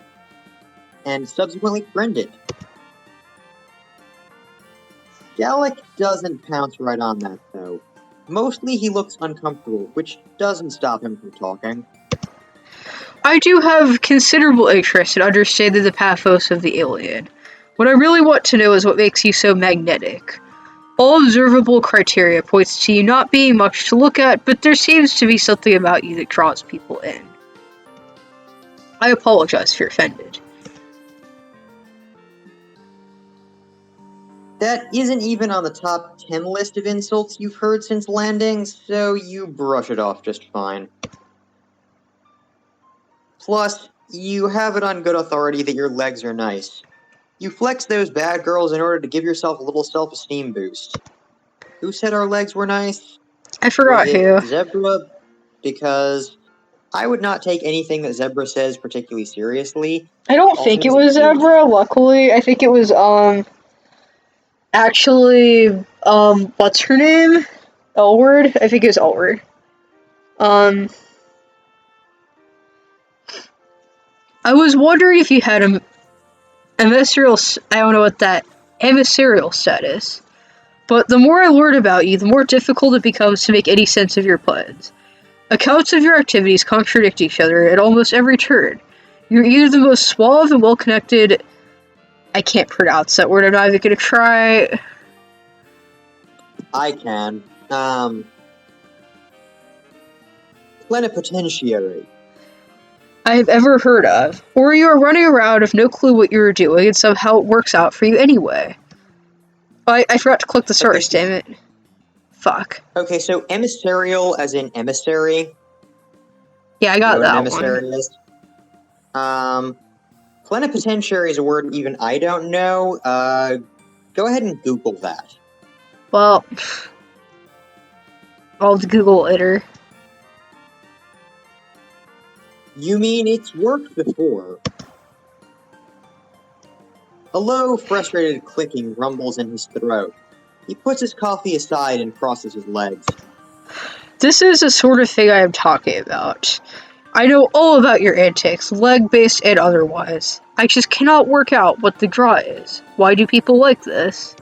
Galekh doesn't pounce right on that, though. Mostly he looks uncomfortable, which doesn't stop him from talking. I do have considerable interest in understanding the pathos of the alien. What I really want to know is what makes you so magnetic. All observable criteria points to you not being much to look at, but there seems to be something about you that draws people in. I apologize if you're offended. That isn't even on the top 10 list of insults you've heard since landing, so you brush it off just fine. Plus, you have it on good authority that your legs are nice. You flex those bad girls in order to give yourself a little self-esteem boost. Who said our legs were nice? I forgot who. Zebra? Because I would not take anything that Zebra says particularly seriously. I don't think it was Zebra, luckily. I think it was, actually, what's her name? Elward? I think it was Elward. I was wondering if you had a emissarial status. But the more I learn about you, the more difficult it becomes to make any sense of your plans. Accounts of your activities contradict each other at almost every turn. You're either the most suave and well-connected... I can't pronounce that word, I'm not even gonna try. I can. Plenipotentiary. I've ever heard of. Or you are running around with no clue what you're doing, and somehow it works out for you anyway. I forgot to click the source, damn it. Fuck. Okay, so emissarial as in emissary. Yeah, I got You know what an that emissary one. is? Plenipotentiary is a word even I don't know. Go ahead and Google that. Well, I'll Google later. You mean it's worked before? A low, frustrated clicking rumbles in his throat. He puts his coffee aside and crosses his legs. This is the sort of thing I am talking about. I know all about your antics, leg-based and otherwise. I just cannot work out what the draw is. Why do people like this?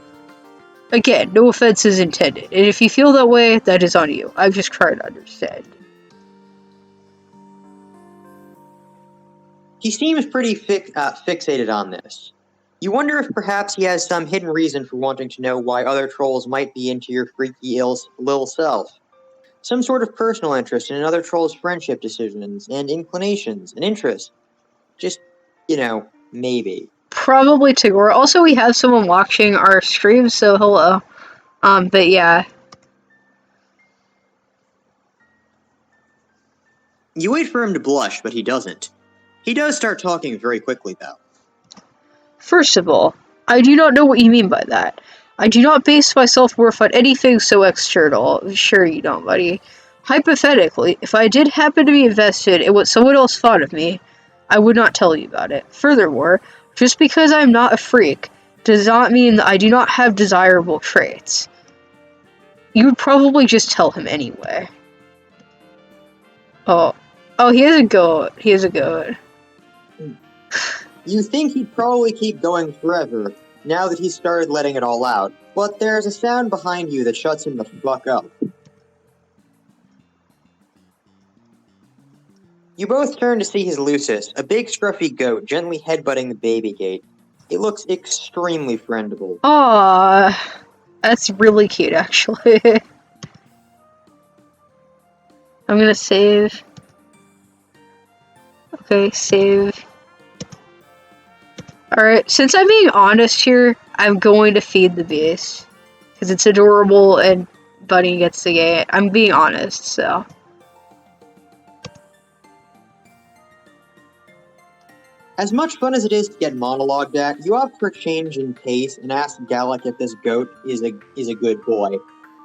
Again, no offense is intended, and if you feel that way, that is on you. I'm just trying to understand. He seems pretty fixated on this. You wonder if perhaps he has some hidden reason for wanting to know why other trolls might be into your freaky little self. Some sort of personal interest in another troll's friendship decisions and inclinations and interests. Just, maybe. Probably Tigor. Also, we have someone watching our stream, so hello. But yeah. You wait for him to blush, but he doesn't. He does start talking very quickly, though. First of all, I do not know what you mean by that. I do not base my self-worth on anything so external. Sure you don't, buddy. Hypothetically, if I did happen to be invested in what someone else thought of me, I would not tell you about it. Furthermore, just because I am not a freak does not mean that I do not have desirable traits. You would probably just tell him anyway. Oh, he has a goat. He has a goat. You think he'd probably keep going forever, now that he's started letting it all out, but there's a sound behind you that shuts him the fuck up. You both turn to see his Lucis, a big scruffy goat gently headbutting the baby gate. It looks extremely friendable. Aww, that's really cute, actually. I'm gonna save. Okay, save. Alright, since I'm being honest here, I'm going to feed the beast. Because it's adorable and Bunny gets to get it. I'm being honest, so. As much fun as it is to get monologued at, you opt for a change in pace and ask Galekh if this goat is a good boy.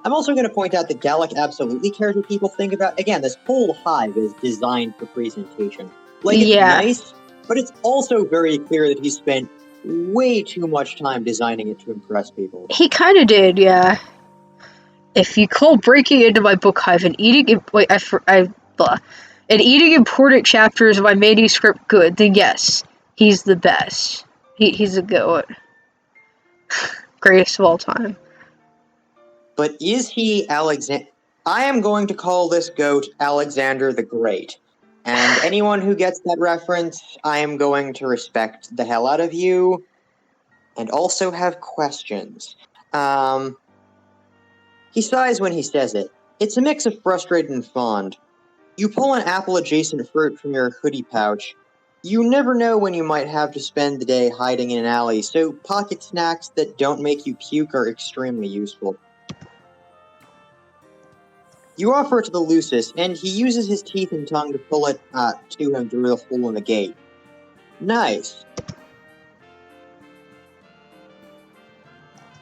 I'm also going to point out that Galekh absolutely cares what people think about. Again, this whole hive is designed for presentation. Like, it's nice, but it's also very clear that he spent way too much time designing it to impress people. He kind of did, yeah. If you call breaking into my book hive and eating and eating important chapters of my manuscript good, then yes, he's the best. He's a goat. Greatest of all time. But is he Alexander? I am going to call this goat Alexander the Great. And anyone who gets that reference, I am going to respect the hell out of you. And also have questions. He sighs when he says it. It's a mix of frustrated and fond. You pull an apple-adjacent fruit from your hoodie pouch. You never know when you might have to spend the day hiding in an alley, so pocket snacks that don't make you puke are extremely useful. You offer it to the Lucis, and he uses his teeth and tongue to pull it to him through the hole in the gate. Nice.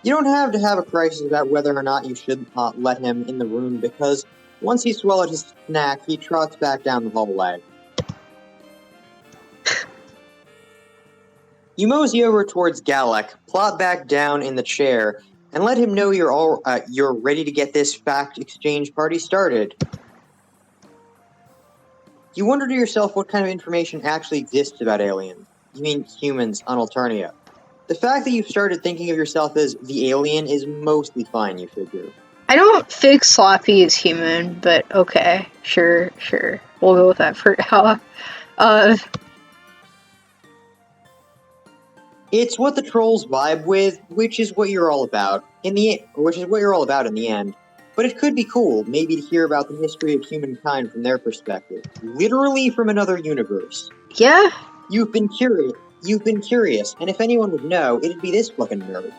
You don't have to have a crisis about whether or not you should let him in the room, because once he swallowed his snack, he trots back down the hallway. You mosey over towards Galekh, plop back down in the chair, and let him know you're ready to get this fact exchange party started. You wonder to yourself what kind of information actually exists about aliens. You mean humans on Alternia. The fact that you've started thinking of yourself as the alien is mostly fine, you figure. I don't think Sloppy is human, but okay. Sure. We'll go with that for now. It's what the trolls vibe with, which is what you're all about in the end. But it could be cool, maybe to hear about the history of humankind from their perspective. Literally from another universe. Yeah? You've been curious, and if anyone would know, it'd be this fucking nerd.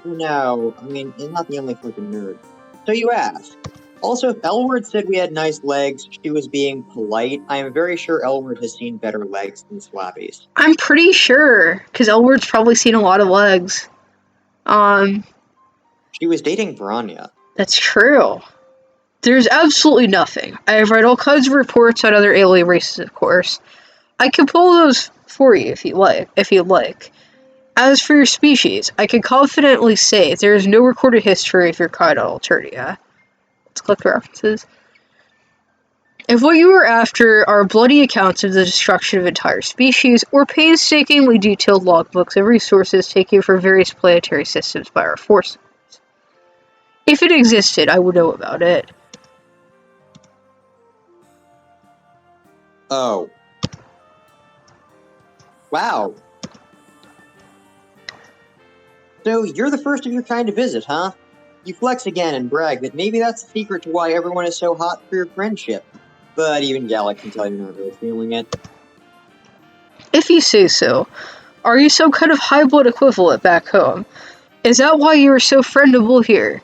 No, I mean, he's not the only fucking nerd. So you ask. Also, if Elward said we had nice legs, she was being polite. I am very sure Elward has seen better legs than Slappy's. I'm pretty sure, because Elward's probably seen a lot of legs. She was dating Branya. That's true. There's absolutely nothing. I have read all kinds of reports on other alien races, of course. I can pull those for you if you'd like. As for your species, I can confidently say there is no recorded history of your kind on Alternia. Let's click the references. If what you are after are bloody accounts of the destruction of entire species, or painstakingly detailed logbooks of resources taken from various planetary systems by our forces, if it existed, I would know about it. Oh. Wow. So, you're the first of your kind to visit, huh? You flex again and brag that maybe that's the secret to why everyone is so hot for your friendship. But even Galekh can tell you're not really feeling it. If you say so. Are you some kind of high-blood equivalent back home? Is that why you are so friendable here?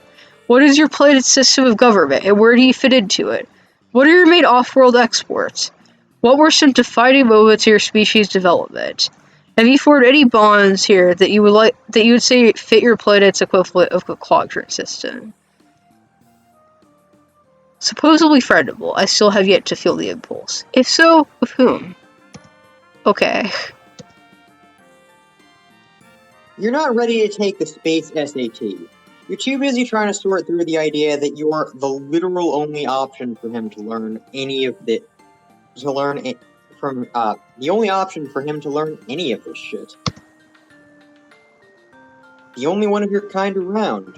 What is your planet's system of government, and where do you fit into it? What are your main off-world exports? What were some defining moments of your species' development? Have you formed any bonds here that you would say fit your planet's equivalent of a quadrant system? Supposedly friendable, I still have yet to feel the impulse. If so, with whom? Okay. You're not ready to take the space SAT. You're too busy trying to sort through the idea that you are the literal only option for him to learn any of the the only option for him to learn any of this shit. The only one of your kind around.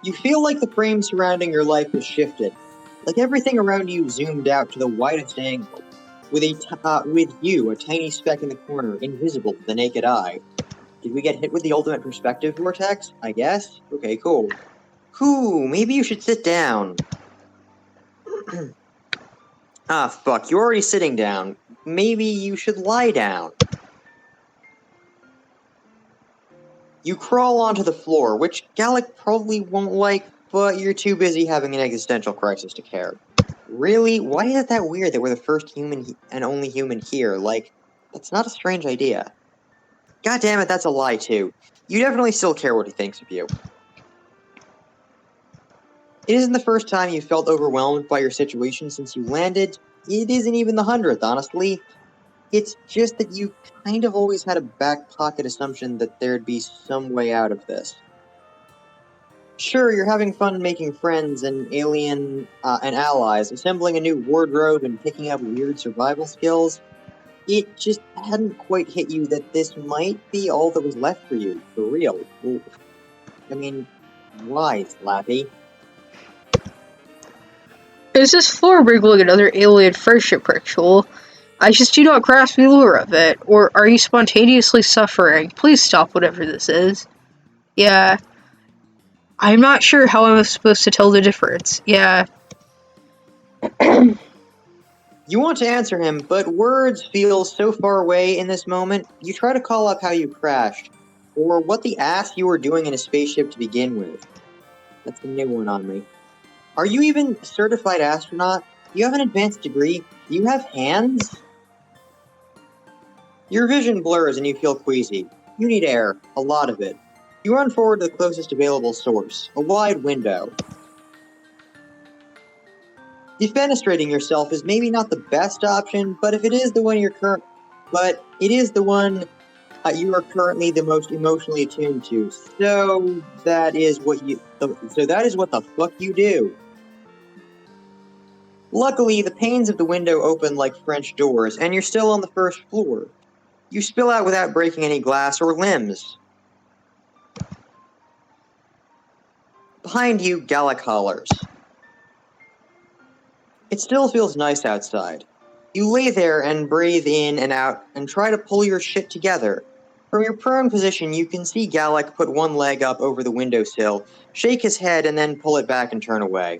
You feel like the frame surrounding your life has shifted, like everything around you zoomed out to the widest angle, with you, a tiny speck in the corner, invisible to the naked eye. Did we get hit with the ultimate perspective vortex? I guess? Okay, cool. Maybe you should sit down. Ah, fuck, you're already sitting down. Maybe you should lie down. You crawl onto the floor, which Galekh probably won't like, but you're too busy having an existential crisis to care. Really? Why is it that weird that we're the first human and only human here? Like, that's not a strange idea. God damn it, that's a lie too. You definitely still care what he thinks of you. It isn't the first time you felt overwhelmed by your situation since you landed. It isn't even the 100th, honestly. It's just that you kind of always had a back pocket assumption that there'd be some way out of this. Sure, you're having fun making friends and and allies, assembling a new wardrobe and picking up weird survival skills. It just hadn't quite hit you that this might be all that was left for you, for real. I mean, why, Slappy? Is this floor wriggling another alien friendship ritual? I just do not grasp the lure of it. Or are you spontaneously suffering? Please stop whatever this is. Yeah. I'm not sure how I'm supposed to tell the difference. Yeah. You want to answer him, but words feel so far away in this moment, you try to call up how you crashed, or what the ass you were doing in a spaceship to begin with. That's a new one on me. Are you even a certified astronaut? Do you have an advanced degree? Do you have hands? Your vision blurs and you feel queasy. You need air, a lot of it. You run forward to the closest available source, a wide window. Defenestrating yourself is maybe not the best option, but if it is the one you are currently the most emotionally attuned to. So that is what the fuck you do. Luckily, the panes of the window open like French doors, and you're still on the first floor. You spill out without breaking any glass or limbs. Behind you, Galekh hollers. It still feels nice outside. You lay there and breathe in and out and try to pull your shit together. From your prone position, you can see Galekh put one leg up over the windowsill, shake his head, and then pull it back and turn away.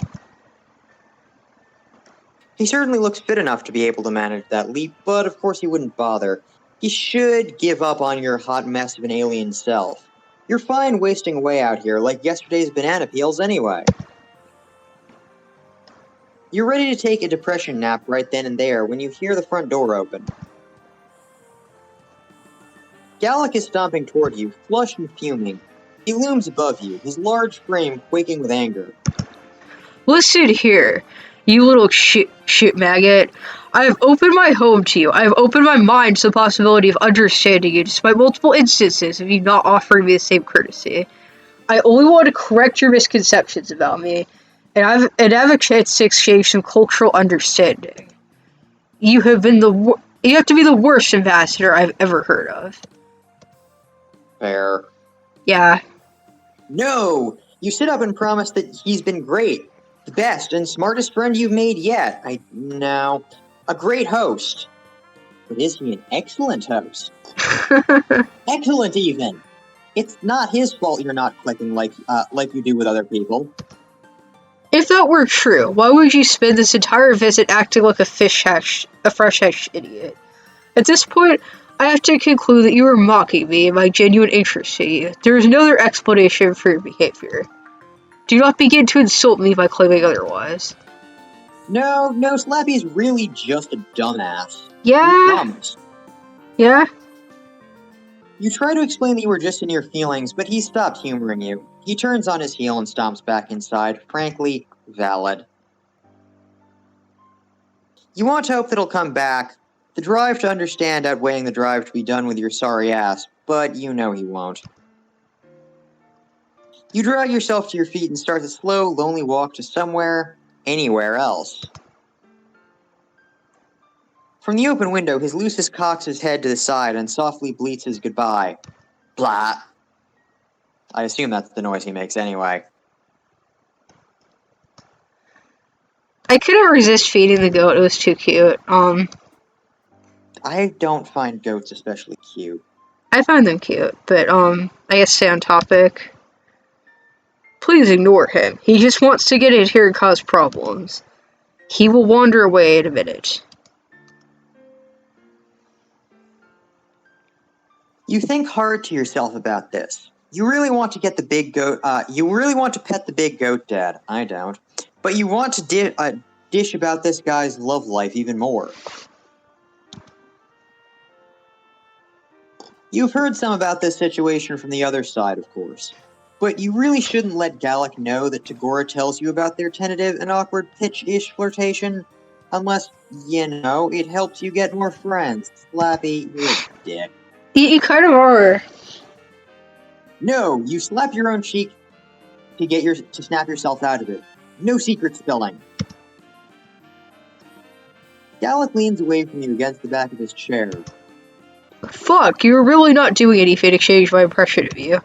He certainly looks fit enough to be able to manage that leap, but of course he wouldn't bother. He should give up on your hot mess of an alien self. You're fine wasting away out here like yesterday's banana peels anyway. You're ready to take a depression nap right then and there when you hear the front door open. Galekh is stomping toward you, flushed and fuming. He looms above you, his large frame quaking with anger. Listen here, you little shit maggot. I have opened my home to you. I have opened my mind to the possibility of understanding you, despite multiple instances of you not offering me the same courtesy. I only want to correct your misconceptions about me, and I have a chance to exchange some cultural understanding. You have to be the worst ambassador I've ever heard of. Fair. Yeah. No! You sit up and promise that he's been great. The best and smartest friend you've made yet. No. A great host. But is he an excellent host? Excellent, even! It's not his fault you're not clicking like you do with other people. If that were true, why would you spend this entire visit acting like a fresh-hatched idiot? At this point, I have to conclude that you are mocking me and my genuine interest in you. There is no other explanation for your behavior. Do not begin to insult me by claiming otherwise. No, Slappy's really just a dumbass. Yeah? I promise. Yeah? You try to explain that you were just in your feelings, but he stopped humoring you. He turns on his heel and stomps back inside, frankly, valid. You want to hope that he'll come back, the drive to understand outweighing the drive to be done with your sorry ass, but you know he won't. You drag yourself to your feet and start the slow, lonely walk to somewhere, anywhere else. From the open window, his Lucis cocks his head to the side and softly bleats his goodbye. Blah. I assume that's the noise he makes anyway. I couldn't resist feeding the goat, it was too cute. I don't find goats especially cute. I find them cute, but, I guess stay on topic. Please ignore him. He just wants to get in here and cause problems. He will wander away in a minute. You think hard to yourself about this. You really want to get the big goat, you really want to pet the big goat dad. I don't. But you want to dish about this guy's love life even more. You've heard some about this situation from the other side, of course. But you really shouldn't let Galekh know that Tagora tells you about their tentative and awkward pitch-ish flirtation, unless, it helps you get more friends. Slappy, you're a dick. You kind of are. No, you slap your own cheek to snap yourself out of it. No secret spilling. Galekh leans away from you against the back of his chair. Fuck, you're really not doing anything to change my impression of you.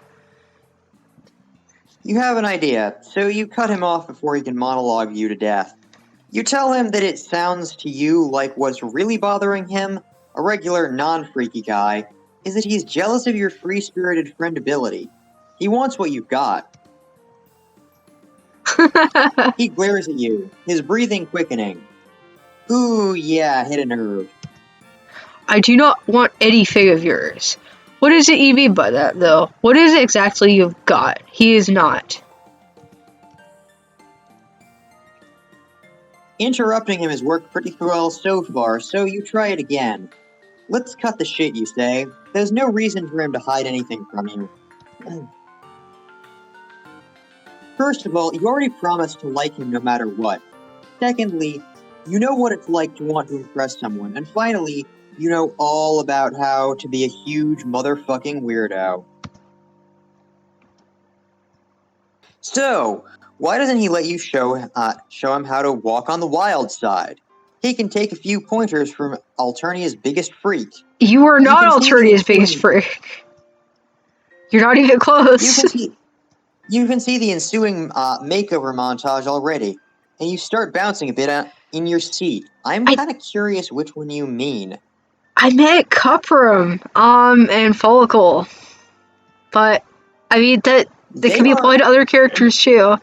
You have an idea, so you cut him off before he can monologue you to death. You tell him that it sounds to you like what's really bothering him, a regular non-freaky guy, is that he's jealous of your free-spirited friendability. He wants what you've got. He glares at you, his breathing quickening. Ooh, yeah, hit a nerve. I do not want anything of yours. What is it you mean by that, though? What is it exactly you've got? He is not. Interrupting him has worked pretty well so far, so you try it again. Let's cut the shit, you say. There's no reason for him to hide anything from you. First of all, you already promised to like him no matter what. Secondly, you know what it's like to want to impress someone. And finally, you know all about how to be a huge motherfucking weirdo. So, why doesn't he let you show him how to walk on the wild side? He can take a few pointers from Alternia's biggest freak. You are not Alternia's biggest freak. You're not even close. You can see the ensuing makeover montage already, and you start bouncing a bit in your seat. I'm kind of curious which one you mean. I meant Cuprum, and Follicle. But, I mean, that can be applied to other characters, too.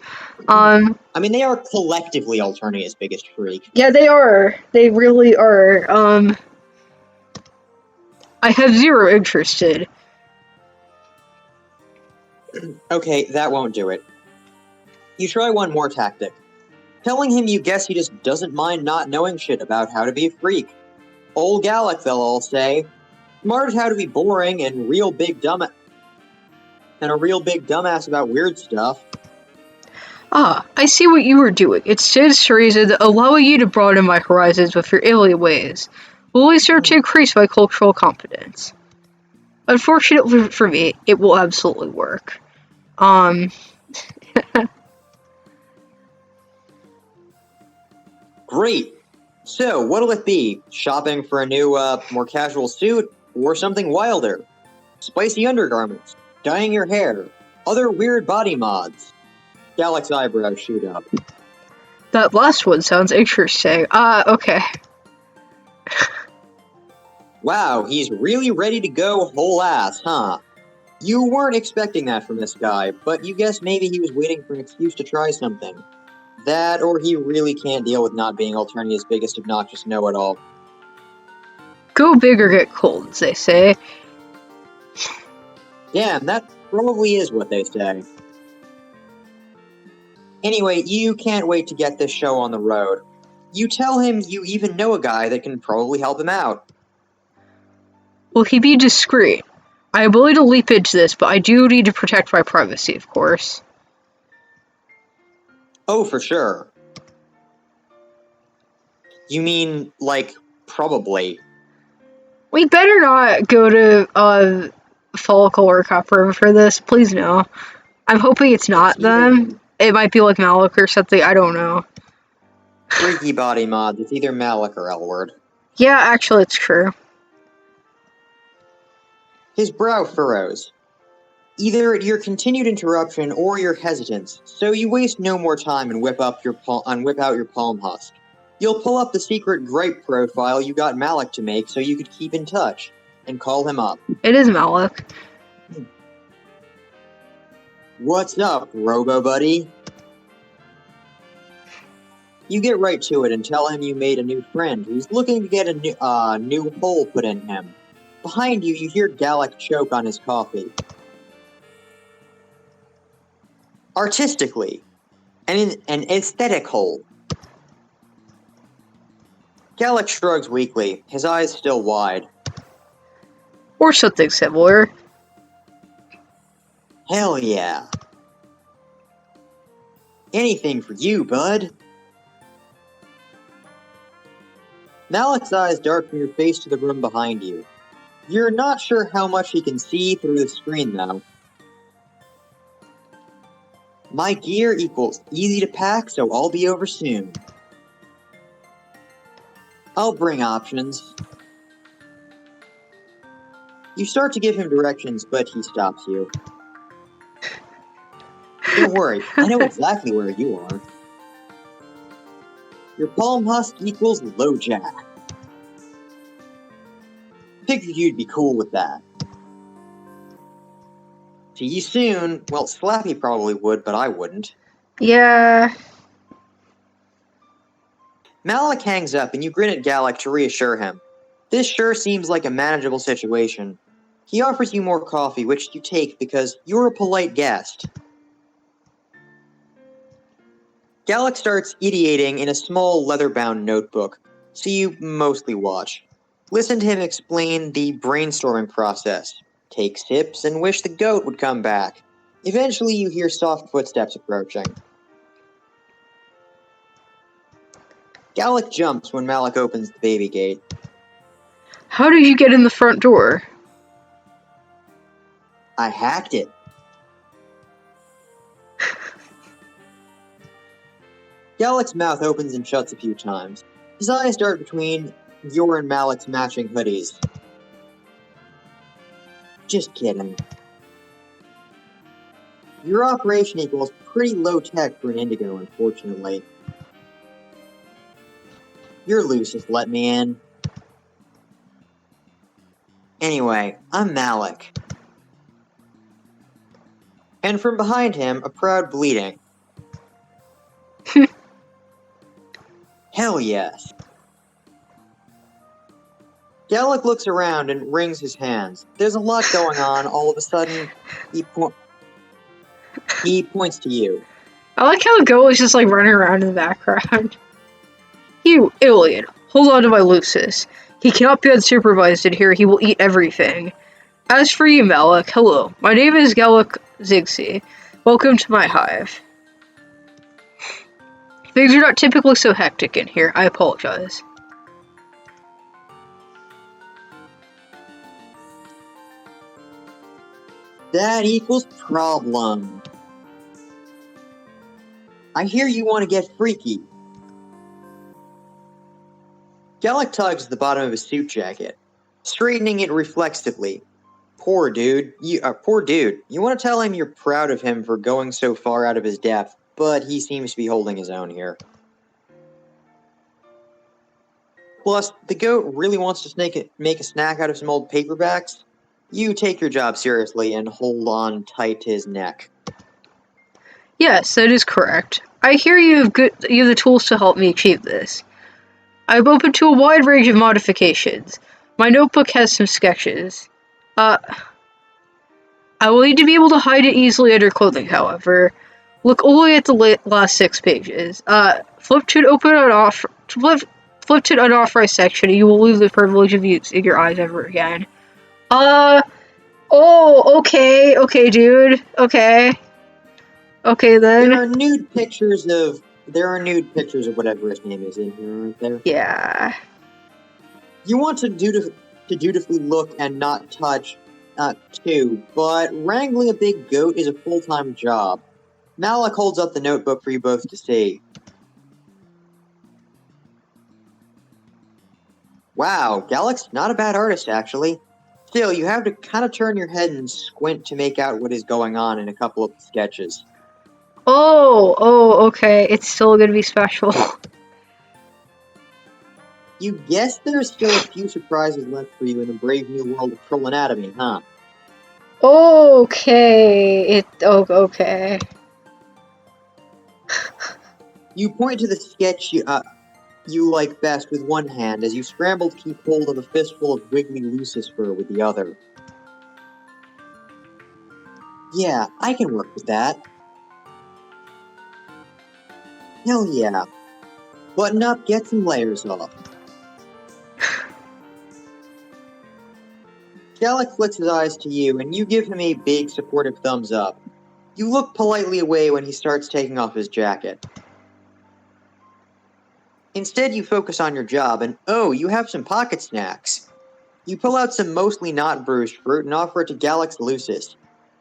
I mean, they are collectively Alternia's biggest freak. Yeah, they are. They really are. I have zero interest in. Okay, that won't do it. You try one more tactic. Telling him you guess he just doesn't mind not knowing shit about how to be a freak. Old Galekh, they'll all say. Smart at how to be boring and a real big dumbass about weird stuff. Ah, I see what you were doing. It's just a reason allowing you to broaden my horizons with your alien ways will only serve to increase my cultural competence. Unfortunately for me, it will absolutely work. Great. So, what'll it be? Shopping for a new, more casual suit? Or something wilder? Spicy undergarments? Dyeing your hair? Other weird body mods? Galekh's eyebrows shoot up. That last one sounds interesting. Okay. Wow, he's really ready to go whole ass, huh? You weren't expecting that from this guy, but you guess maybe he was waiting for an excuse to try something. That, or he really can't deal with not being Alternia's biggest obnoxious know-it-all. Go big or get cold, as they say. Damn, that probably is what they say. Anyway, you can't wait to get this show on the road. You tell him you even know a guy that can probably help him out. Will he be discreet? I am willing to leap into this, but I do need to protect my privacy, of course. Oh, for sure. You mean, like, probably. We better not go to, Follicle or Copper for this, please no. I'm hoping it's not them. It might be like Malik or something, I don't know. Freaky body mod, it's either Malik or Elward. Yeah, actually, it's true. His brow furrows. Either your continued interruption or your hesitance, so you waste no more time and whip out your palm husk. You'll pull up the secret gripe profile you got Malik to make so you could keep in touch, and call him up. It is Malik. What's up, Robo-Buddy? You get right to it and tell him you made a new friend who's looking to get a new hole put in him. Behind you, you hear Galekh choke on his coffee. Artistically, and in an aesthetic hole. Galekh shrugs weakly, his eyes still wide. Or something similar. Hell yeah. Anything for you, bud. Malik's eyes dart from your face to the room behind you. You're not sure how much he can see through the screen, though. My gear equals easy to pack, so I'll be over soon. I'll bring options. You start to give him directions, but he stops you. Don't worry, I know exactly where you are. Your palm husk equals low jack. Figured you'd be cool with that. See you soon. Well, Slappy probably would, but I wouldn't. Yeah. Malik hangs up and you grin at Galekh to reassure him. This sure seems like a manageable situation. He offers you more coffee, which you take because you're a polite guest. Galekh starts ideating in a small leather-bound notebook, so you mostly watch. Listen to him explain the brainstorming process. Take sips and wish the goat would come back. Eventually you hear soft footsteps approaching. Galekh jumps when Malik opens the baby gate. How did you get in the front door? I hacked it. Galekh's mouth opens and shuts a few times. His eyes dart between your and Malik's matching hoodies. Just kidding. Your operation equals pretty low tech for an Indigo, unfortunately. You're loose, just let me in. Anyway, I'm Galekh. And from behind him, a proud bleating. Hell yes. Galekh looks around and wrings his hands. There's a lot going on. All of a sudden, he points to you. I like how the goat is just like running around in the background. You alien, hold on to my Lucis. He cannot be unsupervised in here. He will eat everything. As for you, Galekh, hello. My name is Galekh Ziggsy. Welcome to my hive. Things are not typically so hectic in here. I apologize. That equals problem. I hear you want to get freaky. Galekh tugs the bottom of his suit jacket, straightening it reflexively. Poor dude. You want to tell him you're proud of him for going so far out of his depth, but he seems to be holding his own here. Plus, the goat really wants to make a snack out of some old paperbacks. You take your job seriously and hold on tight to his neck. Yes, that is correct. I hear you have the tools to help me achieve this. I'm open to a wide range of modifications. My notebook has some sketches. I will need to be able to hide it easily under clothing, however. Look only at the last 6 pages. Flip to an unauthorized section and you will lose the privilege of using your eyes ever again. Okay, dude. Okay then. There are nude pictures of whatever his name is in here, aren't there? Yeah. You want to dutifully look and not touch, too, but wrangling a big goat is a full-time job. Galekh holds up the notebook for you both to see. Wow, Galekh's not a bad artist, actually. Still, you have to kind of turn your head and squint to make out what is going on in a couple of the sketches. Okay. It's still gonna be special. You guess there's still a few surprises left for you in the brave new world of troll anatomy, huh? Okay. Okay. You point to the sketch you like best with one hand as you scramble to keep hold of a fistful of wiggly Lucis fur with the other. Yeah, I can work with that. Hell yeah. Button up, get some layers off. Galekh flicks his eyes to you, and you give him a big, supportive thumbs up. You look politely away when he starts taking off his jacket. Instead, you focus on your job, and oh, you have some pocket snacks. You pull out some mostly not bruised fruit and offer it to Galekh's Lucis.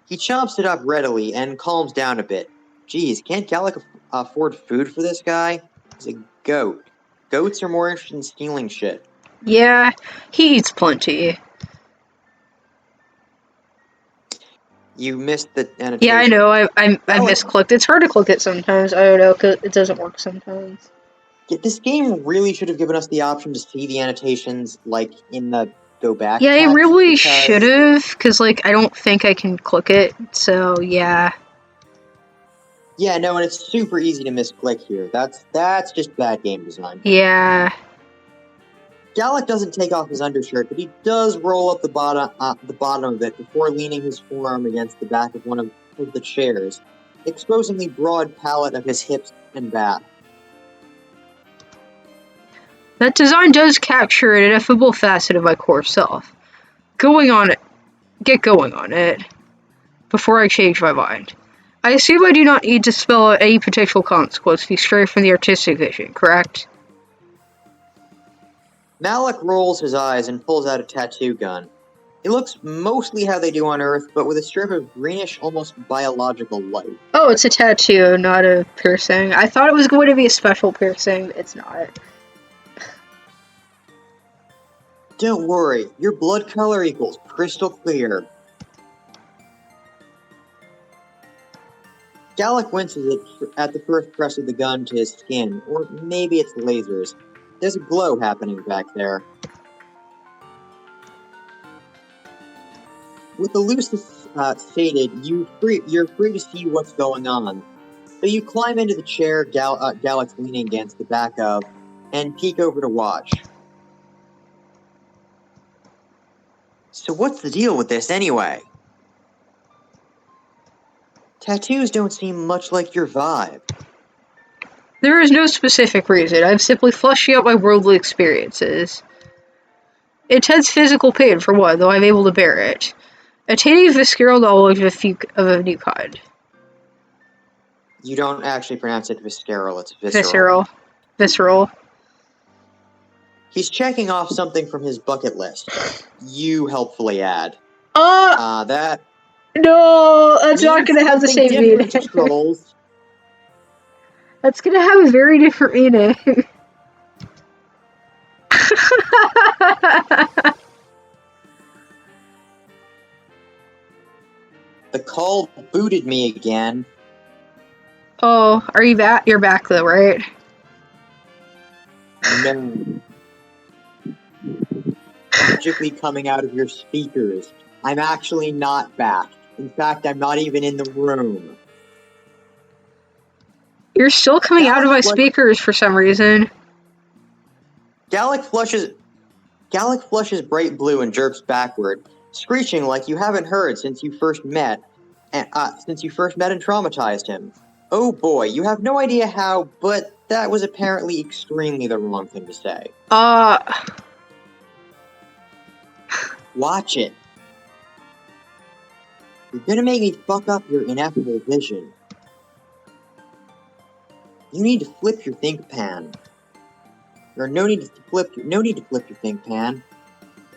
He chomps it up readily and calms down a bit. Geez, can't Galekh afford food for this guy? He's a goat. Goats are more interested in stealing shit. Yeah, he eats plenty. You missed the annotation. Yeah, I know. I misclicked. It's hard to click it sometimes. I don't know, because it doesn't work sometimes. This game really should have given us the option to see the annotations, like, in the go back Yeah, it text, really should have, because, like, I don't think I can click it, so, yeah. Yeah, no, and it's super easy to misclick here. That's just bad game design. Yeah. Galekh doesn't take off his undershirt, but he does roll up the bottom of it before leaning his forearm against the back of one of the chairs, exposing the broad palette of his hips and back. That design does capture an ineffable facet of my core self. Get going on it, before I change my mind. I assume I do not need to spell out any potential consequence to be straight from the artistic vision, correct? Galekh rolls his eyes and pulls out a tattoo gun. It looks mostly how they do on Earth, but with a strip of greenish, almost biological light. Oh, it's a tattoo, not a piercing. I thought it was going to be a special piercing, but it's not. Don't worry, your blood color equals crystal clear. Galekh winces at the first press of the gun to his skin, or maybe it's lasers. There's a glow happening back there. With the lucis stated, you're free to see what's going on. So you climb into the chair Galekh's leaning against the back of, and peek over to watch. So what's the deal with this anyway? Tattoos don't seem much like your vibe. There is no specific reason. I'm simply fleshing out my worldly experiences. Intense physical pain, for one, though I'm able to bear it. Attaining visceral knowledge of a new kind. You don't actually pronounce it visceral, it's visceral. Visceral. He's checking off something from his bucket list. You helpfully add. That... No, that's not gonna have the same meaning. Scrolls. That's gonna have a very different meaning. The call booted me again. Oh, are you back? You're back though, right? No. Magically coming out of your speakers. I'm actually not back. In fact, I'm not even in the room. You're still coming out of my speakers for some reason. Galekh flushes bright blue and jerks backward, screeching like you haven't heard since you first met and traumatized him. Oh boy, you have no idea how, but that was apparently extremely the wrong thing to say. Watch it. You're gonna make me fuck up your ineffable vision. You need to flip your think pan. Or no need to flip your think pan.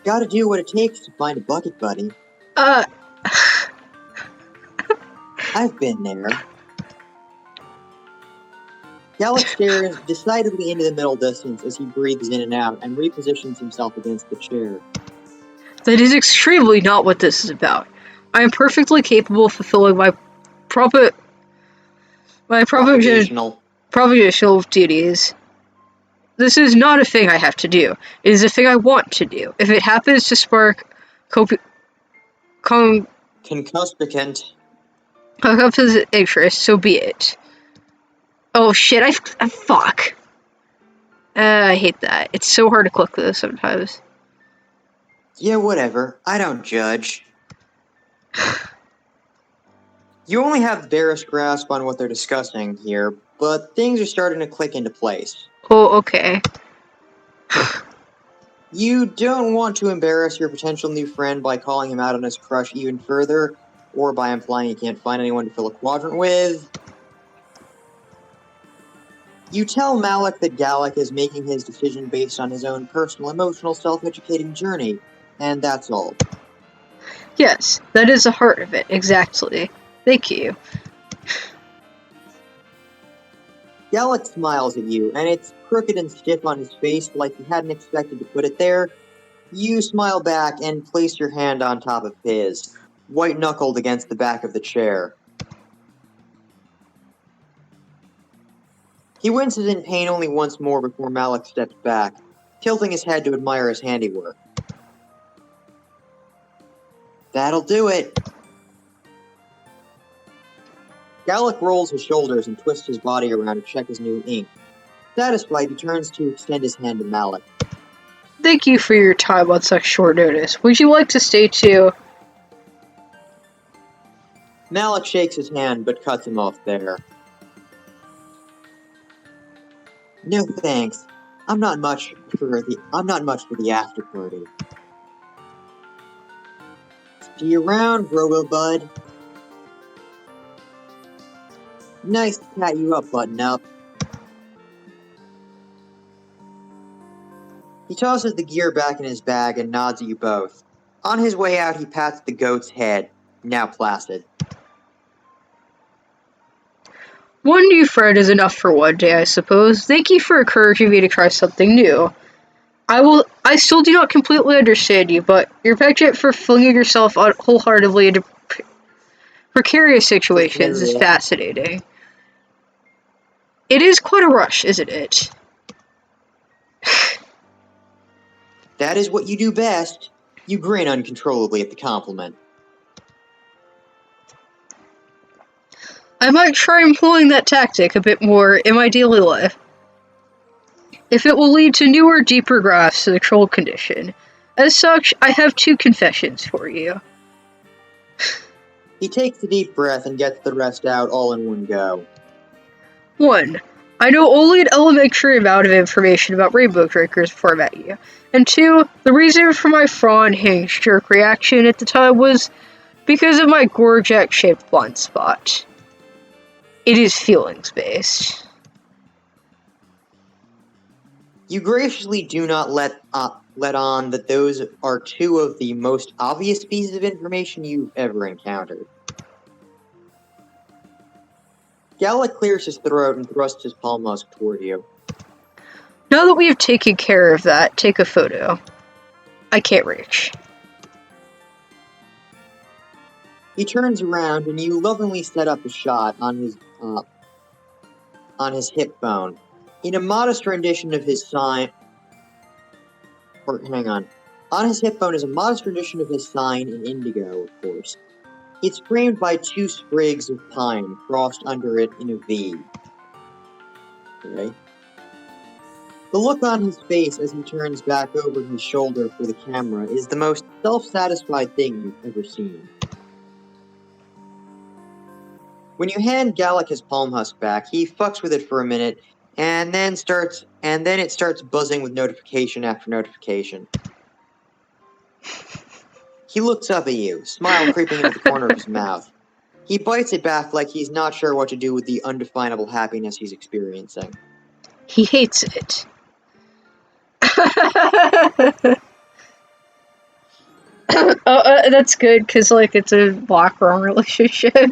Gotta do what it takes to find a bucket buddy. I've been there. Galekh stares decidedly into the middle distance as he breathes in and out and repositions himself against the chair. That is extremely not what this is about. I am perfectly capable of fulfilling my propagational duties. This is not a thing I have to do. It is a thing I want to do. If it happens to spark concuspicant interest, so be it. Oh shit, I fuck. I hate that. It's so hard to click this sometimes. Yeah, whatever. I don't judge. You only have the barest grasp on what they're discussing here, but things are starting to click into place. Oh, okay. You don't want to embarrass your potential new friend by calling him out on his crush even further, or by implying he can't find anyone to fill a quadrant with. You tell Malek that Galekh is making his decision based on his own personal, emotional, self-educating journey, and that's all. Yes, that is the heart of it, exactly. Thank you. Galekh smiles at you, and it's crooked and stiff on his face like he hadn't expected to put it there. You smile back and place your hand on top of his, white-knuckled against the back of the chair. He winces in pain only once more before Malek steps back, tilting his head to admire his handiwork. That'll do it. Galekh rolls his shoulders and twists his body around to check his new ink. Satisfied, he turns to extend his hand to Malek. Thank you for your time on such short notice. Would you like to stay too? Malek shakes his hand, but cuts him off there. No thanks. I'm not much for the after party. See you around, Robo Bud. Nice to pat you up, Button Up. He tosses the gear back in his bag and nods at you both. On his way out, he pats the goat's head, now placid. One new friend is enough for one day, I suppose. Thank you for encouraging me to try something new. I still do not completely understand you, but your penchant for flinging yourself wholeheartedly into precarious situations is fascinating. It is quite a rush, isn't it? That is what you do best. You grin uncontrollably at the compliment. I might try employing that tactic a bit more in my daily life. If it will lead to newer, deeper grasps of the troll condition. As such, I have 2 confessions for you. He takes a deep breath and gets the rest out all in one go. 1. I know only an elementary amount of information about rainbow drinkers before I met you. And 2. The reason for my fawn-hinged jerk reaction at the time was because of my Gorjek-shaped blind spot. It is feelings-based. You graciously do not let on that those are 2 of the most obvious pieces of information you've ever encountered. Galekh clears his throat and thrusts his palm musk toward you. Now that we have taken care of that, take a photo. I can't reach. He turns around and you lovingly set up a shot on his hip bone. In a modest rendition of his sign... On his hip bone is a modest rendition of his sign in indigo, of course. It's framed by 2 sprigs of pine crossed under it in a V. Okay. The look on his face as he turns back over his shoulder for the camera is the most self-satisfied thing you've ever seen. When you hand Galekh his palm husk back, he fucks with it for a minute, and then it starts buzzing with notification after notification. He looks up at you, smile creeping into the corner of his mouth. He bites it back like he's not sure what to do with the undefinable happiness he's experiencing. He hates it. That's good, because, like, it's a black-wrong relationship.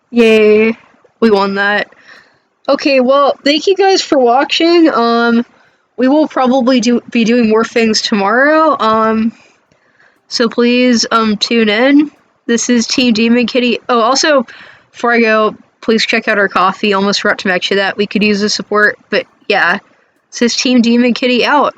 Yay, we won that. Okay, well, thank you guys for watching. We will probably be doing more things tomorrow. So please, tune in. This is Team Demon Kitty. Oh, also, before I go, please check out our coffee. Almost forgot to mention that. We could use the support, but yeah. This is Team Demon Kitty out.